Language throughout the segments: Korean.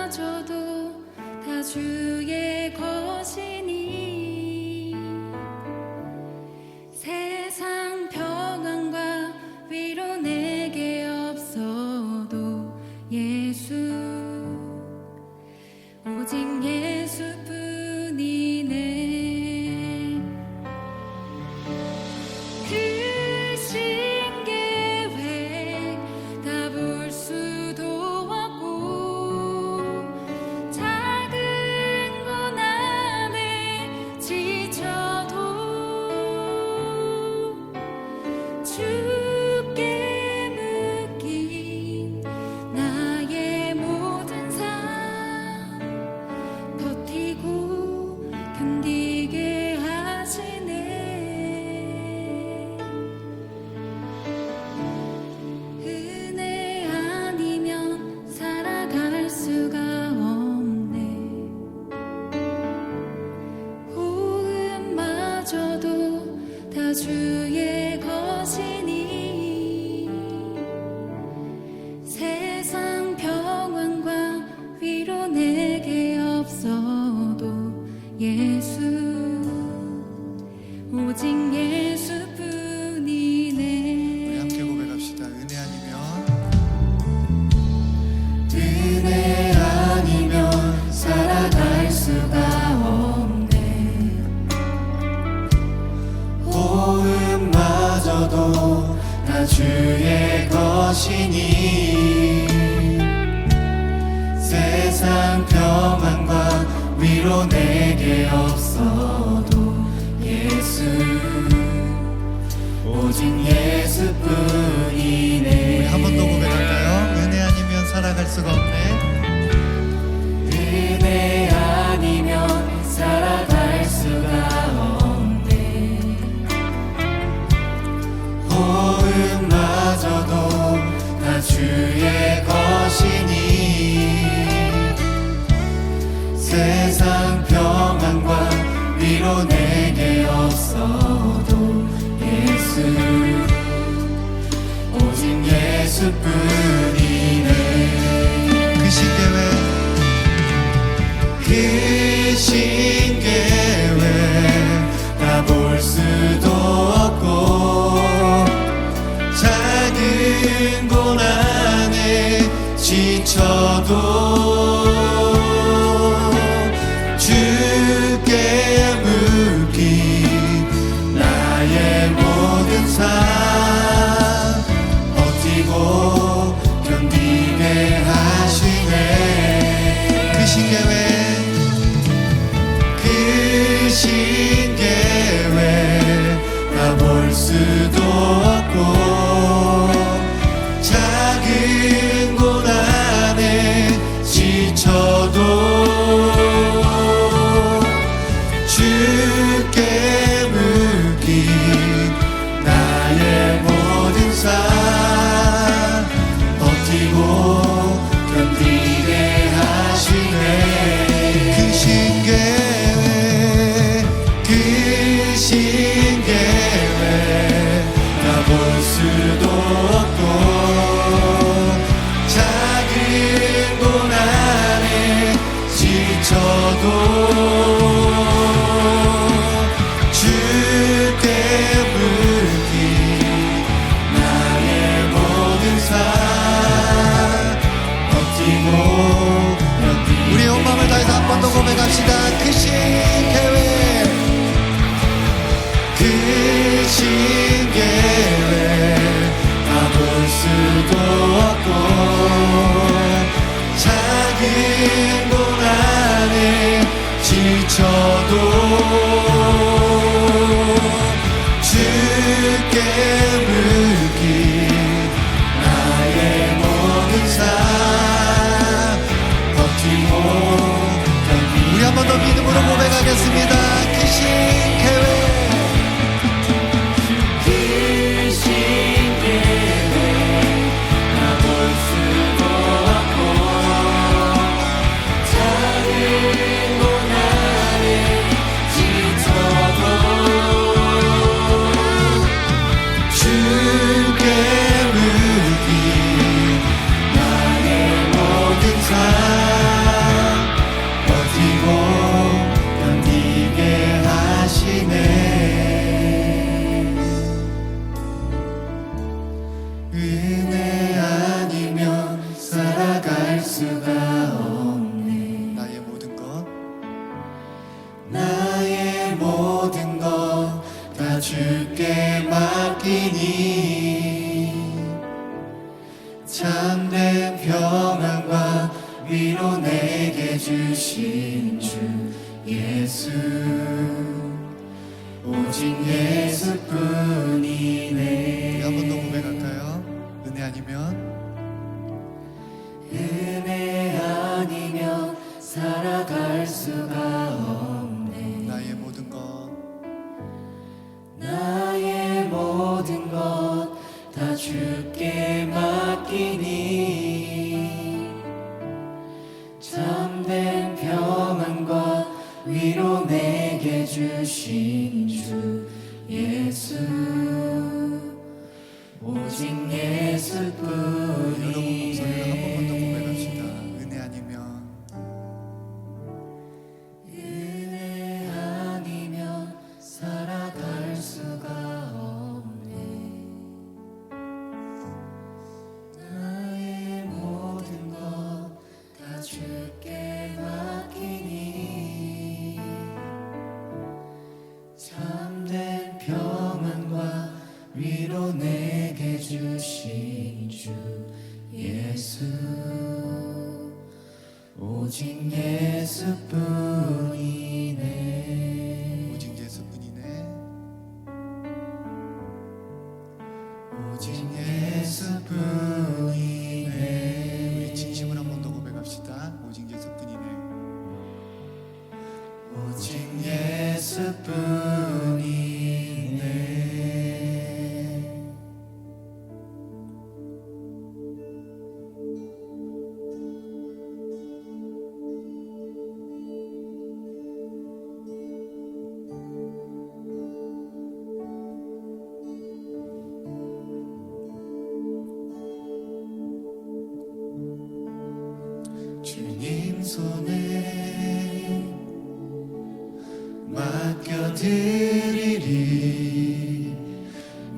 호흡마저도 다 주의 것이니 세상 평안과 위로 내게 없어도 예수 오직 예수뿐이네. 크신 계획 다 볼 수도 없고 작은 고난에 지쳐도 주께 묶인 나의 모든 삶 버티고 견디게 하시네. 은혜 아니면 살아갈 수가 없네. 호흡마저도 다 주의 것이니 세상 평안과 위로 내게 없어도 예수 오직 예수뿐이네. 우리 함께 고백합시다. 은혜 아니면 살아갈 수가 없네. 호흡마저도 다 주의 것이니 세상 평안과 위로 내게 없어도 예수 오직 예수뿐이네. 우리 한 번 더 고백할까요? 은혜 아니면 살아갈 수가 없네. 은혜 아니면 살아갈 수가 없네. 호흡마저도 다 주의 것이니 세상 평안과 위로 내게 없어도 예수 오직 예수뿐이네. 크신 계획 다 볼 수도 없고 작은 고난에 지쳐도 주께 묶인 나의 모든 삶 버티고 견디게 하시네. 크신 계획 다 볼 수도 없고 작은 고난에 지쳐도 주께 묶인 나의 모든 삶 버티고 견디게 하시네. 크신 계획 다 볼 수도 없고 작은 고난에 지쳐도 주께 묶인 나의 모든 삶 버티고 견디게. 우리 온 마음을 다해서 한 번 더 고백합시다. 크신 계획 다 볼 수도 없고 작은 고난에 지쳐도 주께 묶인 나의 모든 삶 버티고 견디고. 우리 한 번 더 믿음으로 고백하겠습니다. 크신 계획 주 내게 주신 주 예수 오직 예수뿐이네. 한 번 더 고백할까요? 은혜 아니면 은혜 아니면 살아갈 수가 없네. 나의 모든 것 나의 모든 것 다 주께 맡기니 참된 평안과 위로 내게 주신 주 예수 오직 여러분 목소리를 한 번만 더 예수뿐이네. 고백합시다. 은혜 아니면 은혜 아니면 살아갈 수가 없네. 나의 모든 것 다 주께 맡기니 참된 평안과 위로 내게 주신 주 예수 오직 예수뿐이네. 오직 예수뿐이네. 오직 예수뿐이네. 우리 진심을 한 번 더 고백합시다. 오직 예수뿐이네. 오직 예수뿐이네. 주님 손에 맡겨드리리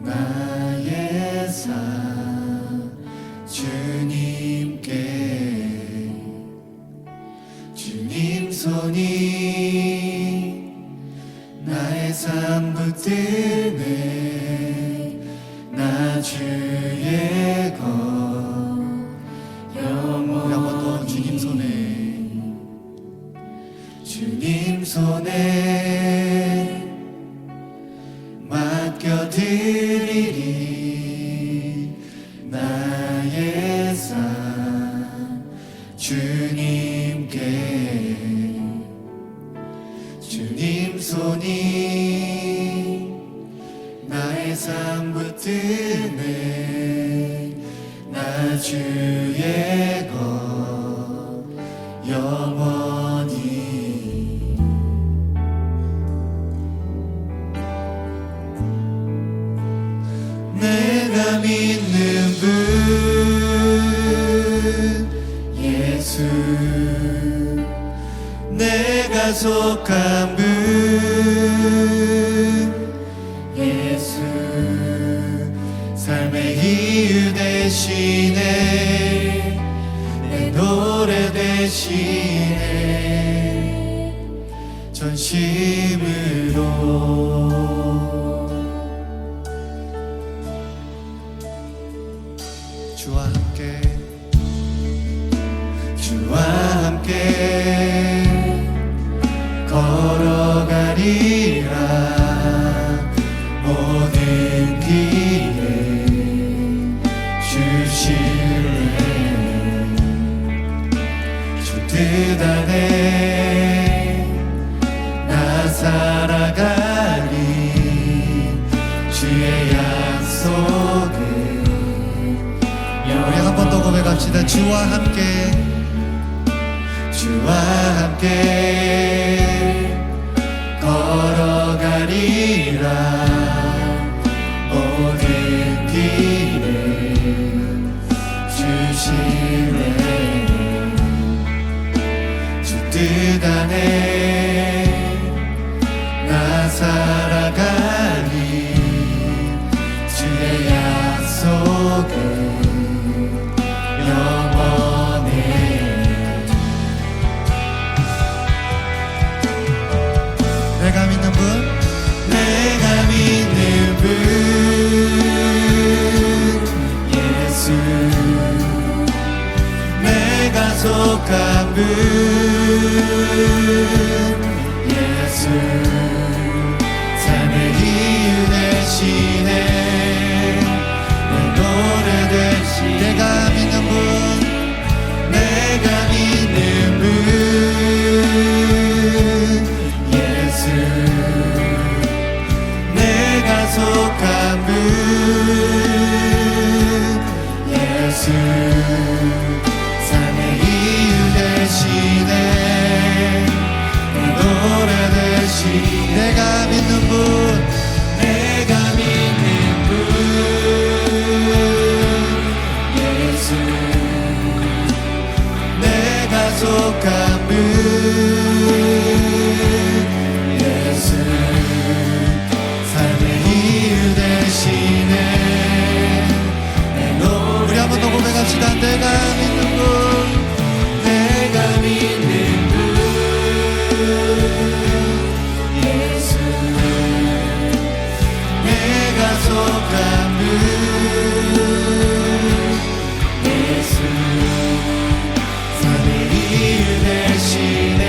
나의 삶 주님께. 주님 손이 나의 삶 붙드네. 나 주의 것 우리 한 번 더 주님 손에 주님 손에 맡겨드리리 나의 삶 주님께. 주님 손이 나의 삶 붙드네. 나 주의 것 영원히. 내가 믿는 분 예수 내가 속한 분 예수 삶의 이유 대신에 내 노래 대신에 전심으로 주와 함께 주와 함께 걸어가리라. 모든 길에 주실래. 주 뜻 안에 나 살아가리. 주의 약속을 우리 한 번 더 고백합시다. 주와 함께 주와 함께 걸어가리라. 모든 길을 주시네. 주 뜻 안에 나 살아가리. 주의 약속은 영원해. 내가 믿는 분 내가 믿는 분 예수 내가 속한 분 예수 삶의 이유 되시네 내 노래 되시네 내가 믿는 분 내가 믿는 분 예수 내가 속한 분 예수 삶의 이유 되시네 내 노래 되시네 내가 믿는 분 내가 믿는 분 예수 내가 속한 분 예수 삶의 이유 되시네 내 노래 우리 한 번 더 고백합시다. 내가 믿는 분 내가 믿는 분 예수 내가 속한 분 예수 삶의 이유 되시네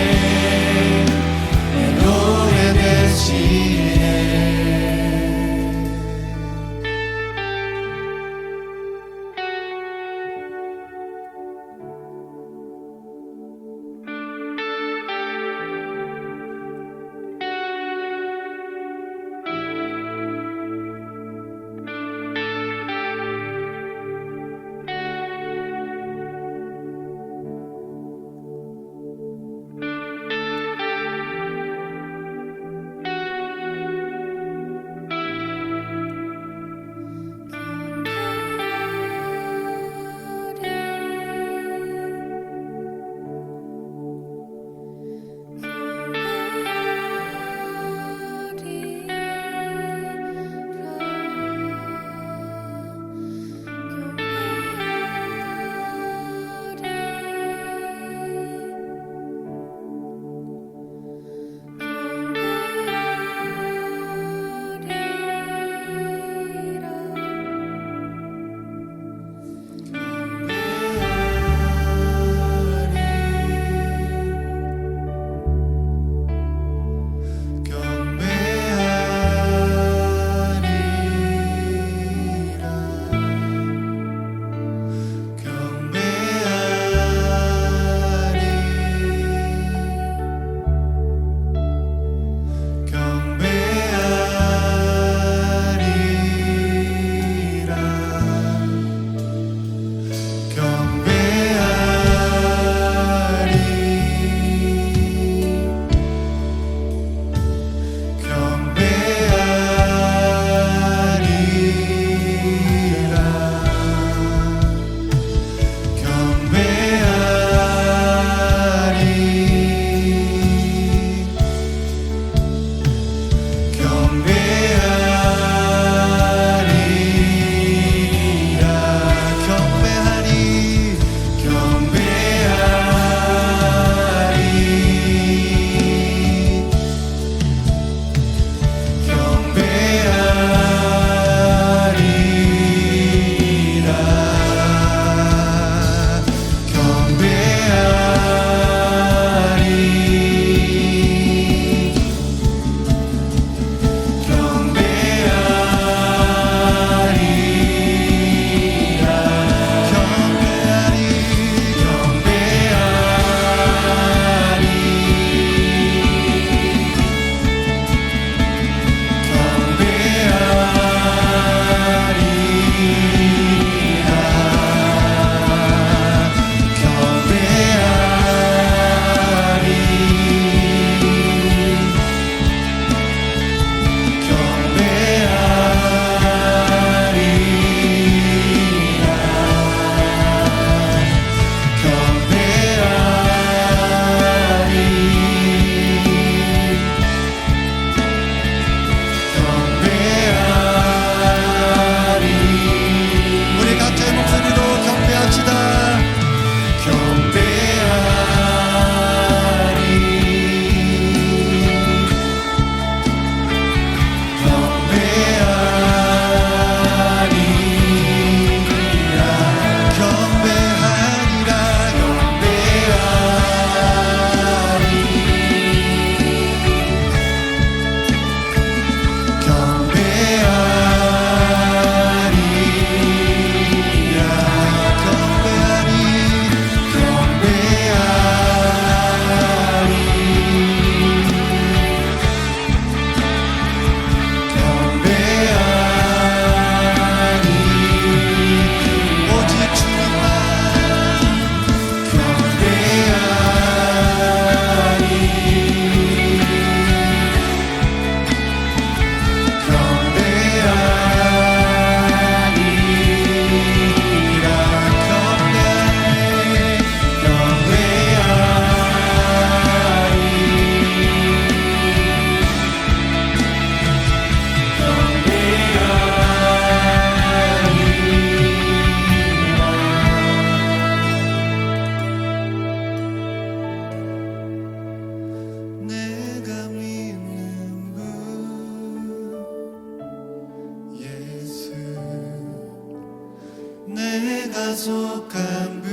속한 분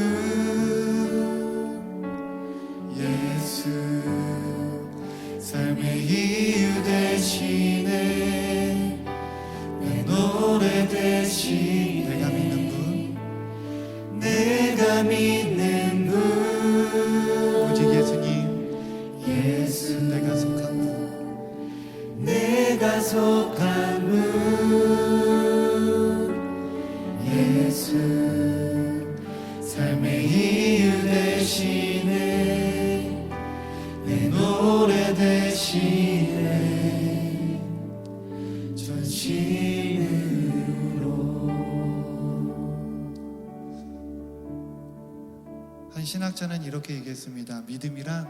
예수 삶의 이유 대신에 내 노래 대신 내가 믿는 분 내가 믿는 분 오직 예수님 예수 내가 속한 분 내가 속한 분 예수 삶의 이유 대신에 내 노래 대신에 전심으로. 한 신학자는 이렇게 얘기했습니다. 믿음이란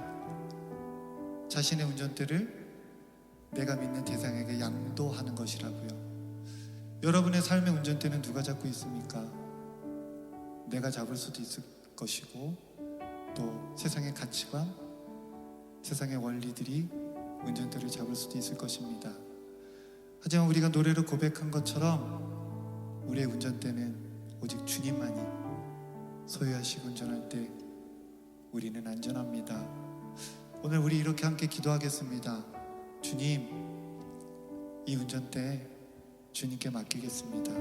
자신의 운전대를 내가 믿는 대상에게 양도하는 것이라고요. 여러분의 삶의 운전대는 누가 잡고 있습니까? 내가 잡을 수도 있을 것이고 또 세상의 가치관, 세상의 원리들이 운전대를 잡을 수도 있을 것입니다. 하지만 우리가 노래로 고백한 것처럼 우리의 운전대는 오직 주님만이 소유하시고 운전할 때 우리는 안전합니다. 오늘 우리 이렇게 함께 기도하겠습니다. 주님, 이 운전대 주님께 맡기겠습니다.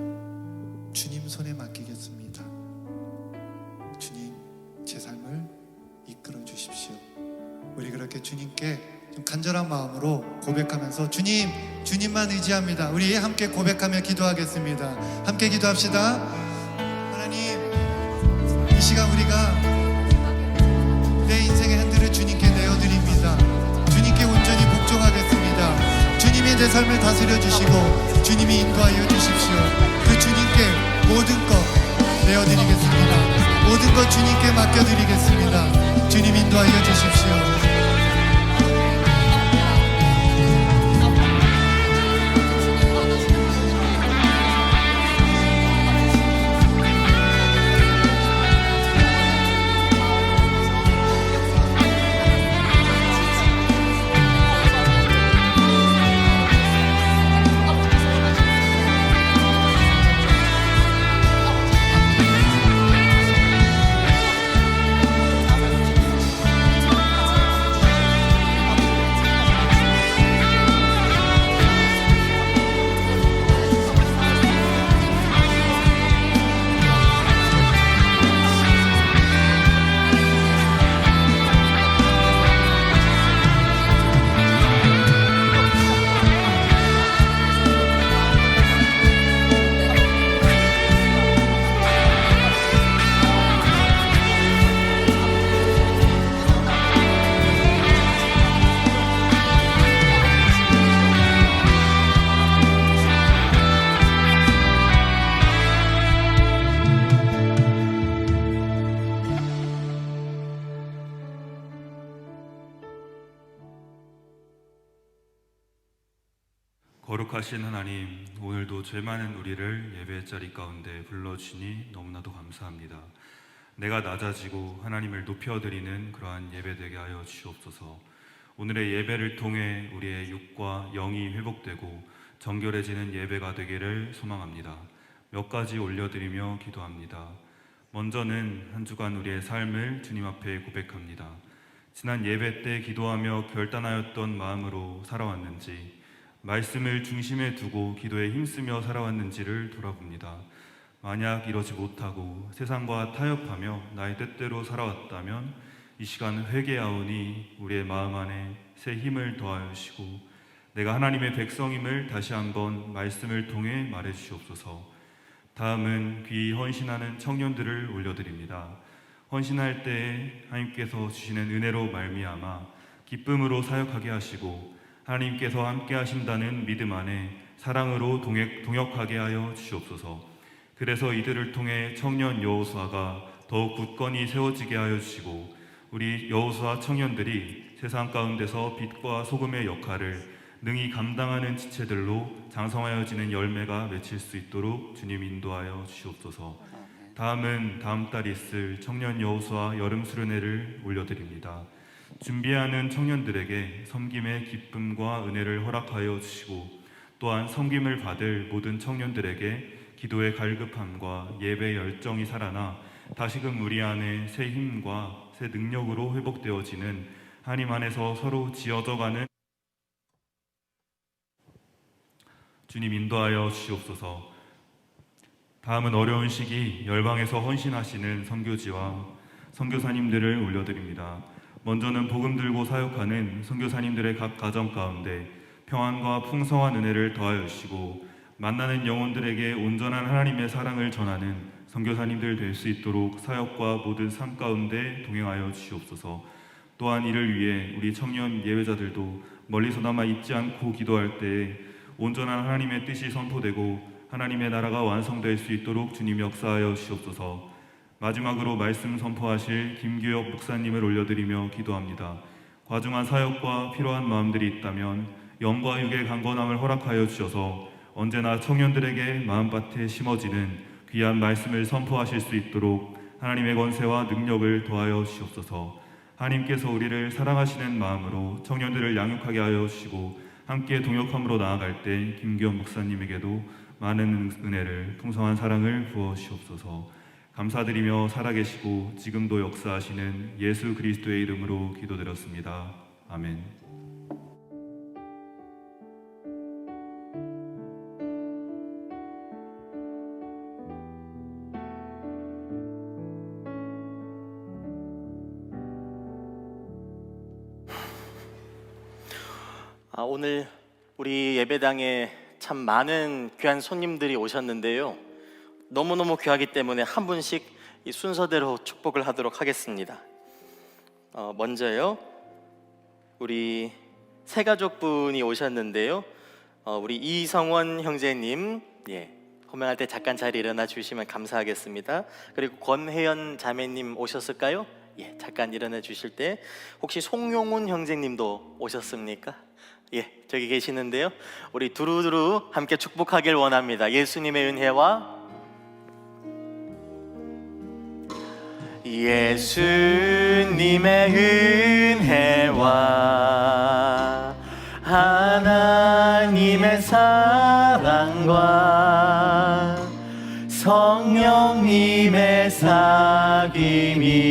주님 손에 맡기겠습니다. 주님, 제 삶을 이끌어 주십시오. 우리 그렇게 주님께 좀 간절한 마음으로 고백하면서 주님, 주님만 의지합니다. 우리 함께 고백하며 기도하겠습니다. 함께 기도합시다. 하나님, 이 시간 우리가 내 인생의 핸들을 주님께 내어드립니다. 주님께 온전히 복종하겠습니다. 주님이 내 삶을 다스려 주시고 주님이 인도하여 주십시오. 그 주님께 모든 것 내어드리겠습니다. 모든 것 주님께 맡겨드리겠습니다. 주님 인도하여 주십시오. 거룩하신 하나님, 오늘도 죄 많은 우리를 예배의 자리 가운데 불러주시니 너무나도 감사합니다. 내가 낮아지고 하나님을 높여드리는 그러한 예배 되게 하여 주시옵소서. 오늘의 예배를 통해 우리의 육과 영이 회복되고 정결해지는 예배가 되기를 소망합니다. 몇 가지 올려드리며 기도합니다. 먼저는 한 주간 우리의 삶을 주님 앞에 고백합니다. 지난 예배 때 기도하며 결단하였던 마음으로 살아왔는지, 말씀을 중심에 두고 기도에 힘쓰며 살아왔는지를 돌아봅니다. 만약 이러지 못하고 세상과 타협하며 나의 뜻대로 살아왔다면 이 시간 회개하오니 우리의 마음 안에 새 힘을 더하여 주시고 내가 하나님의 백성임을 다시 한번 말씀을 통해 말해 주시옵소서. 다음은 귀히 헌신하는 청년들을 올려드립니다. 헌신할 때에 하나님께서 주시는 은혜로 말미암아 기쁨으로 사역하게 하시고 하나님께서 함께 하신다는 믿음 안에 사랑으로 동역하게 하여 주시옵소서. 그래서 이들을 통해 청년 여호수아가 더욱 굳건히 세워지게 하여 주시고 우리 여호수아 청년들이 세상 가운데서 빛과 소금의 역할을 능히 감당하는 지체들로 장성하여지는 열매가 맺힐 수 있도록 주님 인도하여 주시옵소서. 다음은 다음 달 있을 청년 여호수아 여름 수련회를 올려드립니다. 준비하는 청년들에게 섬김의 기쁨과 은혜를 허락하여 주시고 또한 섬김을 받을 모든 청년들에게 기도의 갈급함과 예배 열정이 살아나 다시금 우리 안에 새 힘과 새 능력으로 회복되어지는 하나님 안에서 서로 지어져가는 주님 인도하여 주시옵소서. 다음은 어려운 시기 열방에서 헌신하시는 선교지와 선교사님들을 올려드립니다. 먼저는 복음 들고 사역하는 선교사님들의 각 가정 가운데 평안과 풍성한 은혜를 더하여 주시고 만나는 영혼들에게 온전한 하나님의 사랑을 전하는 선교사님들 될 수 있도록 사역과 모든 삶 가운데 동행하여 주시옵소서. 또한 이를 위해 우리 청년 예배자들도 멀리서나마 잊지 않고 기도할 때에 온전한 하나님의 뜻이 선포되고 하나님의 나라가 완성될 수 있도록 주님 역사하여 주시옵소서. 마지막으로 말씀 선포하실 김규혁 목사님을 올려드리며 기도합니다. 과중한 사역과 필요한 마음들이 있다면 영과 육의 강건함을 허락하여 주셔서 언제나 청년들에게 마음밭에 심어지는 귀한 말씀을 선포하실 수 있도록 하나님의 권세와 능력을 더하여 주시옵소서. 하나님께서 우리를 사랑하시는 마음으로 청년들을 양육하게 하여 주시고 함께 동역함으로 나아갈 때 김규혁 목사님에게도 많은 은혜를 풍성한 사랑을 부어 주시옵소서. 감사드리며 살아계시고 지금도 역사하시는 예수 그리스도의 이름으로 기도드렸습니다. 아멘. 오늘 우리 예배당에 참 많은 귀한 손님들이 오셨는데요, 너무너무 귀하기 때문에 한 분씩 이 순서대로 축복을 하도록 하겠습니다. 먼저요, 우리 세 가족분이 오셨는데요, 우리 이성원 형제님, 호명할 때 잠깐 자리에 일어나 주시면 감사하겠습니다. 그리고 권혜연 자매님 오셨을까요? 잠깐 일어나 주실 때. 혹시 송용훈 형제님도 오셨습니까? 저기 계시는데요, 우리 두루두루 함께 축복하길 원합니다. 예수님의 은혜와 하나님의 사랑과 성령님의 사귐이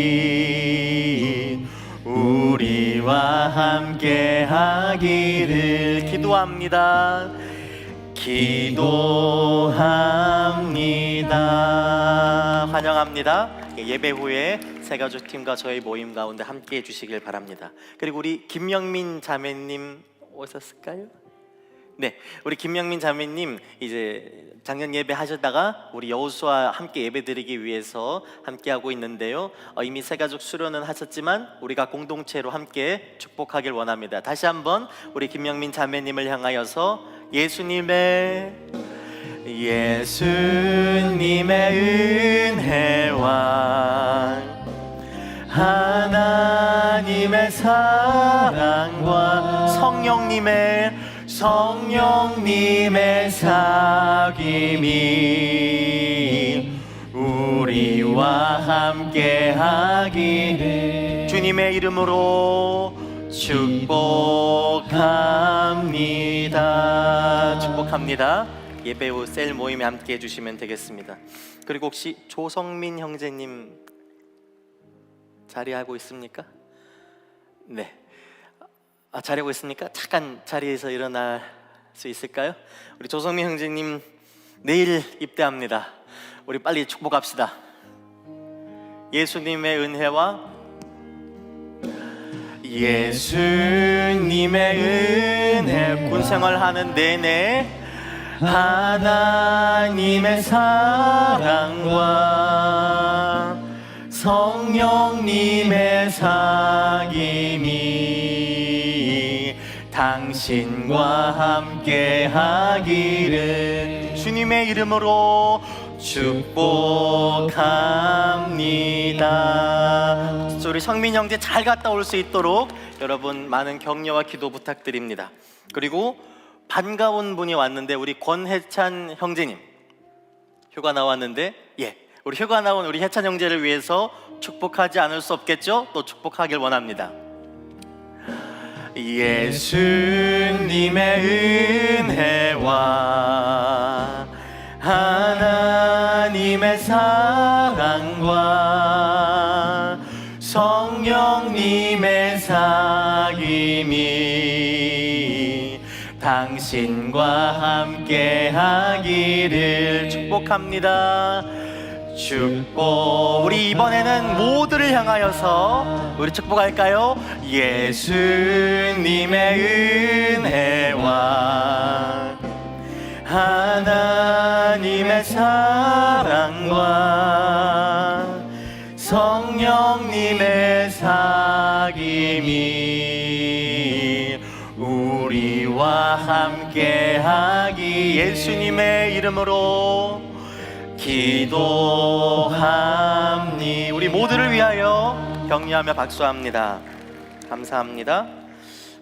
우리와 함께 하기를 기도합니다. 환영합니다. 예배 후에 새가족팀과 저희 모임 가운데 함께 해주시길 바랍니다. 그리고 우리 김영민 자매님 오셨을까요? 우리 김영민 자매님 이제 작년 예배 하셨다가 우리 여호수와 함께 예배 드리기 위해서 함께 하고 있는데요, 이미 새가족 수료는 하셨지만 우리가 공동체로 함께 축복하길 원합니다. 다시 한번 우리 김영민 자매님을 향하여서 예수님의 은혜와 하나님의 사랑과 성령님의 사귐이 우리와 함께 하기를 주님의 이름으로 축복합니다. 예배 후 셀 모임에 함께 해주시면 되겠습니다. 그리고 혹시 조성민 형제님 자리하고 있습니까? 자리하고 있습니까? 잠깐 자리에서 일어날 수 있을까요? 우리 조성민 형제님 내일 입대합니다. 우리 빨리 축복합시다. 예수님의 은혜와 군생활하는 내내 하나님의 사랑과 성령님의 사귐이 당신과 함께 하기를 주님의 이름으로 축복합니다. 우리 성민 형제 잘 갔다 올 수 있도록 여러분 많은 격려와 기도 부탁드립니다. 그리고 반가운 분이 왔는데 우리 권혜찬 형제님 휴가 나왔는데 우리 휴가 나온 우리 혜찬 형제를 위해서 축복하지 않을 수 없겠죠? 또 축복하길 원합니다. 예수님의 은혜와 하나님의 은혜와 성령님의 사귐이 당신과 함께 하기를 축복합니다. 축복. 우리 이번에는 모두를 향하여서 우리 축복할까요? 예수님의 은혜와 하나님의 사랑과 성령님의 사귐이 우리와 함께하기 예수님의 이름으로 기도합니. 우리 모두를 위하여 격려하며 박수합니다. 감사합니다.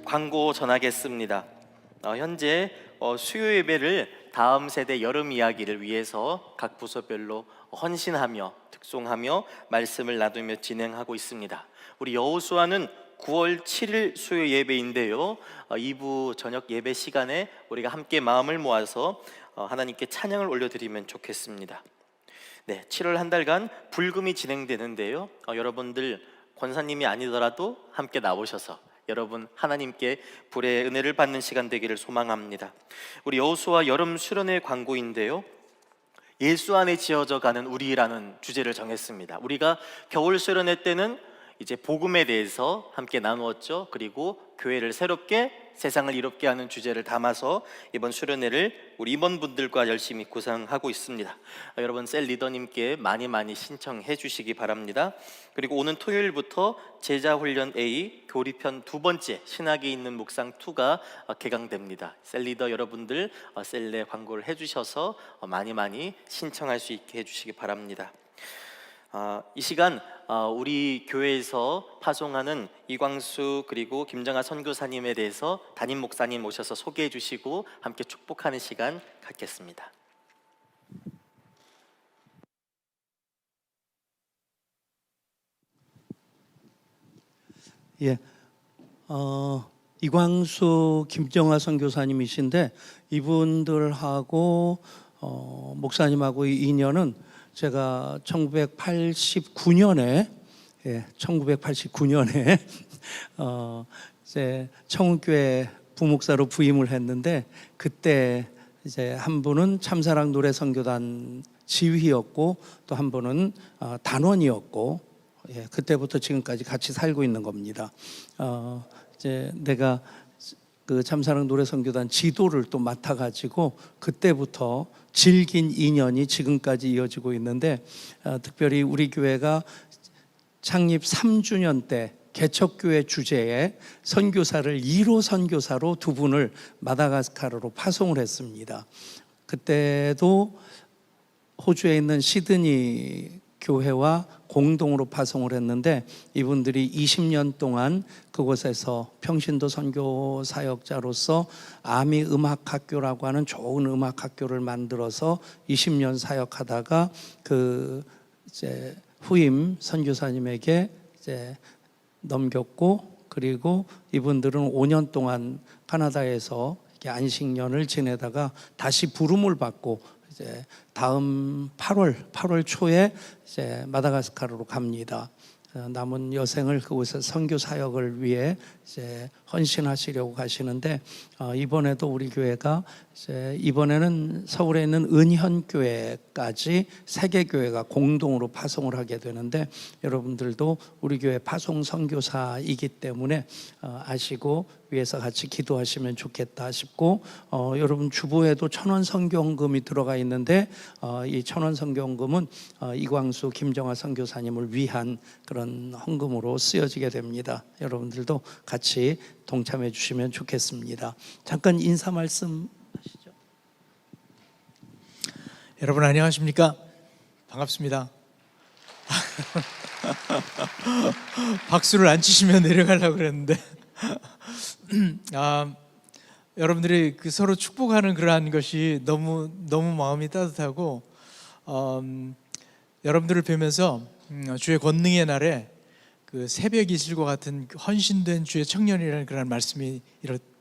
광고 전하겠습니다. 현재 수요 예배를 다음 세대 여름 이야기를 위해서 각 부서별로 헌신하며 특송하며 말씀을 나누며 진행하고 있습니다. 우리 여호수아는 9월 7일 수요 예배인데요, 2부 저녁 예배 시간에 우리가 함께 마음을 모아서 하나님께 찬양을 올려드리면 좋겠습니다. 네, 7월 한 달간 불금이 진행되는데요, 여러분들 권사님이 아니더라도 함께 나오셔서 여러분 하나님께 불의 은혜를 받는 시간 되기를 소망합니다. 우리 여호수아 여름 수련회 광고인데요, 예수 안에 지어져 가는 우리라는 주제를 정했습니다. 우리가 겨울 수련회 때는 이제 복음에 대해서 함께 나누었죠. 그리고 교회를 새롭게 세상을 이롭게 하는 주제를 담아서 이번 수련회를 우리 임원분들과 열심히 구상하고 있습니다. 여러분 셀 리더님께 많이 신청해 주시기 바랍니다. 그리고 오는 토요일부터 제자훈련 A 교리편 두 번째 신학이 있는 묵상 2가 개강됩니다. 셀 리더 여러분들 셀에 광고를 해주셔서 많이 신청할 수 있게 해주시기 바랍니다. 이 시간 우리 교회에서 파송하는 이광수 그리고 김정아 선교사님에 대해서 담임 목사님 모셔서 소개해 주시고 함께 축복하는 시간 갖겠습니다. 예, 이광수 김정아 선교사님이신데 이분들하고 목사님하고 이 인연은 제가 1989년에 이제 청운교회 부목사로 부임을 했는데, 그때 이제 한 분은 참사랑 노래 선교단 지휘였고 또 한 분은 단원이었고, 그때부터 지금까지 같이 살고 있는 겁니다. 이제 내가 그 참사랑 노래 선교단 지도를 또 맡아가지고 그때부터 질긴 인연이 지금까지 이어지고 있는데, 특별히 우리 교회가 창립 3주년 때 개척교회 주제에 선교사를 1호 선교사로 두 분을 마다가스카르로 파송을 했습니다. 그때도 호주에 있는 시드니 교회와 공동으로 파송을 했는데, 이분들이 20년 동안 그곳에서 평신도 선교 사역자로서 아미 음악학교라고 하는 좋은 음악학교를 만들어서 20년 사역하다가 그 이제 후임 선교사님에게 이제 넘겼고, 그리고 이분들은 5년 동안 카나다에서 이렇게 안식년을 지내다가 다시 부름을 받고 이제 다음 8월 초에 이제 마다가스카르로 갑니다. 남은 여생을 그곳에서 선교 사역을 위해 이제 헌신하시려고 가시는데, 이번에도 우리 교회가 이제 이번에는 서울에 있는 은현교회까지 3개 교회가 공동으로 파송을 하게 되는데, 여러분들도 우리 교회 파송 선교사이기 때문에 아시고 위해서 같이 기도하시면 좋겠다 싶고, 여러분 주보에도 천원 선교헌금이 들어가 있는데, 이 천원 선교헌금은 이광수 김정아 선교사님을 위한 그런 헌금으로 쓰여지게 됩니다. 여러분들도 같이 동참해 주시면 좋겠습니다. 잠깐 인사 말씀 하시죠. 여러분 안녕하십니까? 반갑습니다. 박수를 안 치시면 내려가려고 그랬는데 여러분들이 그 서로 축복하는 그러한 것이 너무 마음이 따뜻하고, 여러분들을 뵈면서 주의 권능의 날에 그 새벽 이슬과 같은 헌신된 주의 청년이라는 그런 말씀이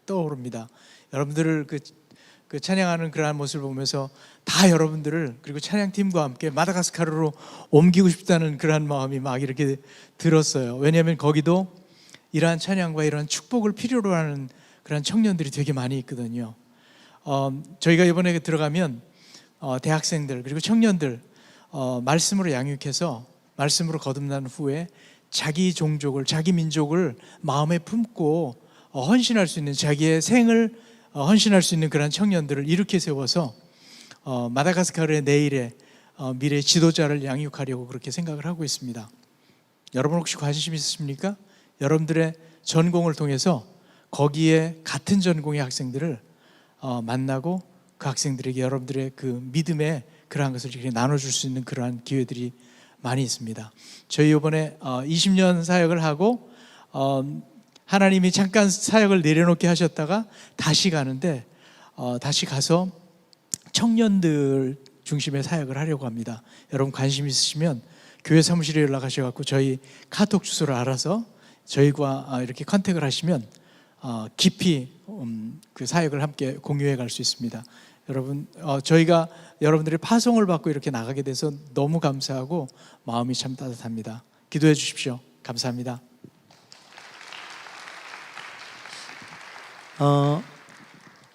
떠오릅니다. 여러분들을 그 그 찬양하는 그러한 모습을 보면서 다 여러분들을 그리고 찬양팀과 함께 마다가스카르로 옮기고 싶다는 그러한 마음이 막 이렇게 들었어요. 왜냐하면 거기도 이러한 찬양과 이러한 축복을 필요로 하는 그런 청년들이 되게 많이 있거든요. 저희가 이번에 들어가면 대학생들 그리고 청년들 말씀으로 양육해서 말씀으로 거듭난 후에 자기 종족을 자기 민족을 마음에 품고 헌신할 수 있는 자기의 생을 헌신할 수 있는 그런 청년들을 이렇게 세워서 마다가스카르의 내일의 미래 지도자를 양육하려고 그렇게 생각을 하고 있습니다. 여러분 혹시 관심 있으십니까? 여러분들의 전공을 통해서 거기에 같은 전공의 학생들을 만나고 그 학생들에게 여러분들의 그 믿음의 그러한 것을 이렇게 나눠줄 수 있는 그러한 기회들이 많이 있습니다. 저희 이번에 20년 사역을 하고 하나님이 잠깐 사역을 내려놓게 하셨다가 다시 가는데 다시 가서 청년들 중심의 사역을 하려고 합니다. 여러분 관심 있으시면 교회 사무실에 연락하셔서 저희 카톡 주소를 알아서 저희와 이렇게 컨택을 하시면 깊이 그 사역을 함께 공유해 갈 수 있습니다. 여러분 저희가 여러분들의 파송을 받고 이렇게 나가게 돼서 너무 감사하고 마음이 참 따뜻합니다. 기도해 주십시오. 감사합니다.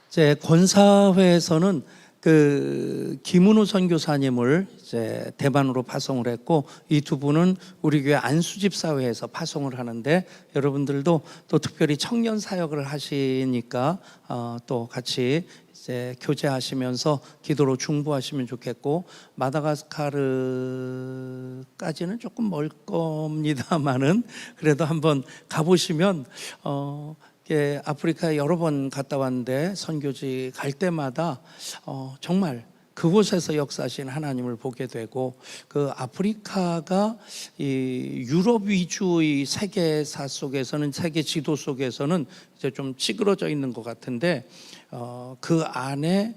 제 권사회에서는 그 김은우 선교사님을 이제 대만으로 파송을 했고 이 두 분은 우리 교회 안수집사회에서 파송을 하는데 여러분들도 또 특별히 청년 사역을 하시니까 또 같이 이제 교제하시면서 기도로 중보하시면 좋겠고 마다가스카르까지는 조금 멀 겁니다만은 그래도 한번 가보시면 아프리카에 여러 번 갔다 왔는데 선교지 갈 때마다 정말 그곳에서 역사하신 하나님을 보게 되고 그 아프리카가 이 유럽 위주의 세계사 속에서는 세계 지도 속에서는 이제 좀 찌그러져 있는 것 같은데 그 안에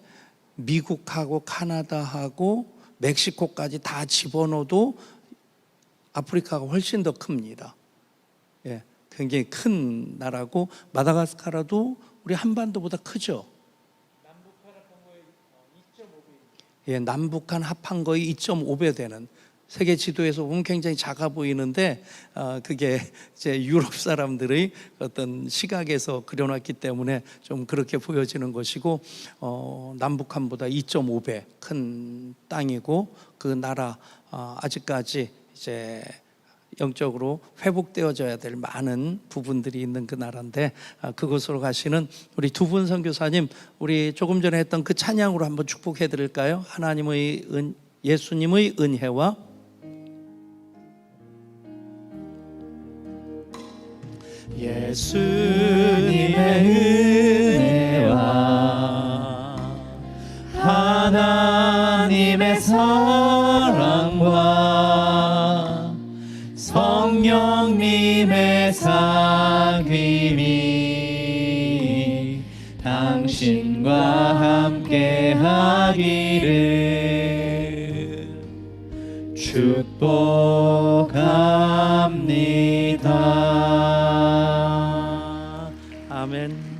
미국하고 카나다하고 멕시코까지 다 집어넣어도 아프리카가 훨씬 더 큽니다. 예. 굉장히 큰 나라고 마다가스카르도 우리 한반도보다 크죠. 남북한 합한 거의 2.5배 되는 세계 지도에서 보면 굉장히 작아 보이는데 그게 이제 유럽 사람들의 어떤 시각에서 그려놨기 때문에 좀 그렇게 보여지는 것이고 남북한보다 2.5배 큰 땅이고 그 나라 아직까지 이제 영적으로 회복되어져야 될 많은 부분들이 있는 그 나라인데 그곳으로 가시는 우리 두 분 선교사님 우리 조금 전에 했던 그 찬양으로 한번 축복해 드릴까요? 하나님의 예수님의 은혜와 예수님의 은혜와 하나님의 사랑과 성령님의 사귐이 당신과 함께 하기를 축복합니다. 아멘.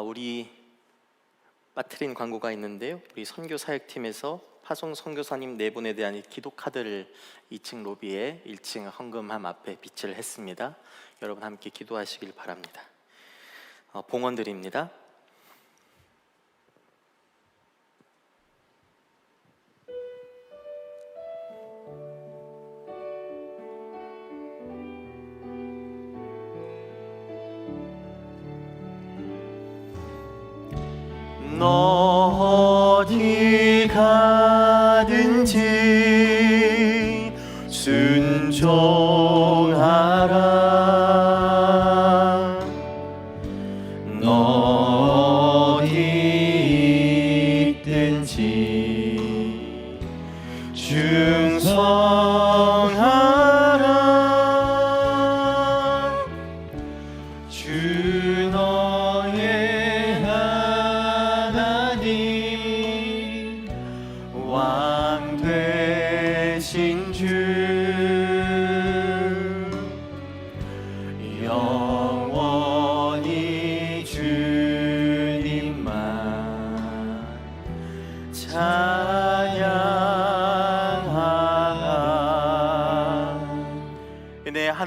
우리 빠트린 광고가 있는데요. 우리 선교 사역팀에서 파송 선교사님 네 분에 대한 기도 카드를 2층 로비에 1층 헌금함 앞에 비치를 했습니다. 여러분 함께 기도하시길 바랍니다. 봉헌 드립니다. 너 어디 가든지 순종하라. 너 어디 있든지 충성하라. 주 너의 하나님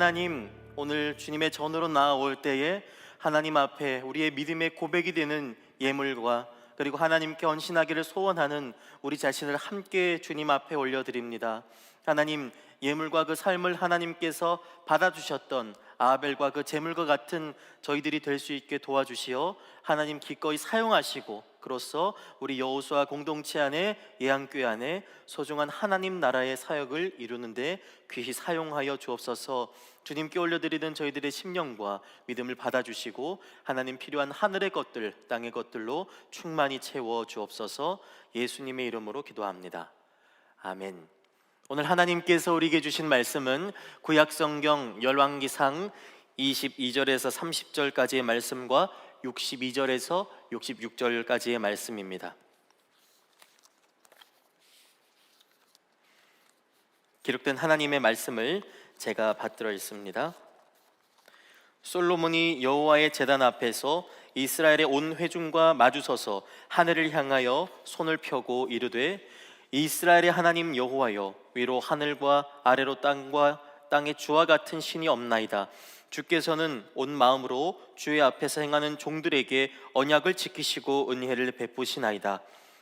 하나님, 오늘 주님의 전으로 나아올 때에 하나님 앞에 우리의 믿음의 고백이 되는 예물과 그리고 하나님께 헌신하기를 소원하는 우리 자신을 함께 주님 앞에 올려드립니다. 하나님, 예물과 그 삶을 하나님께서 받아주셨던 아벨과 그 제물과 같은 저희들이 될 수 있게 도와주시어 하나님 기꺼이 사용하시고, 그로써 우리 여호수아 공동체 안에, 예양교회 안에 소중한 하나님 나라의 사역을 이루는데 귀히 사용하여 주옵소서. 주님께 올려드리는 저희들의 심령과 믿음을 받아주시고 하나님 필요한 하늘의 것들, 땅의 것들로 충만히 채워 주옵소서. 예수님의 이름으로 기도합니다. 아멘. 오늘 하나님께서 우리에게 주신 말씀은 구약성경 열왕기상 22절에서 30절까지의 말씀과 62절에서 66절까지의 말씀입니다. 기록된 하나님의 말씀을 제가 받들어 읽습니다. 솔로몬이 여호와의 제단 앞에서 이스라엘의 온 회중과 마주서서 하늘을 향하여 손을 펴고 이르되, 이스라엘의 하나님 여호와여, 위로 하늘과 아래로 땅과 땅의 주와 같은 신이 없나이다. 주께서는 온 마음으로 주의 앞에서 행하는 종들에게 언약을 지키시고 은혜를 베푸시나이다.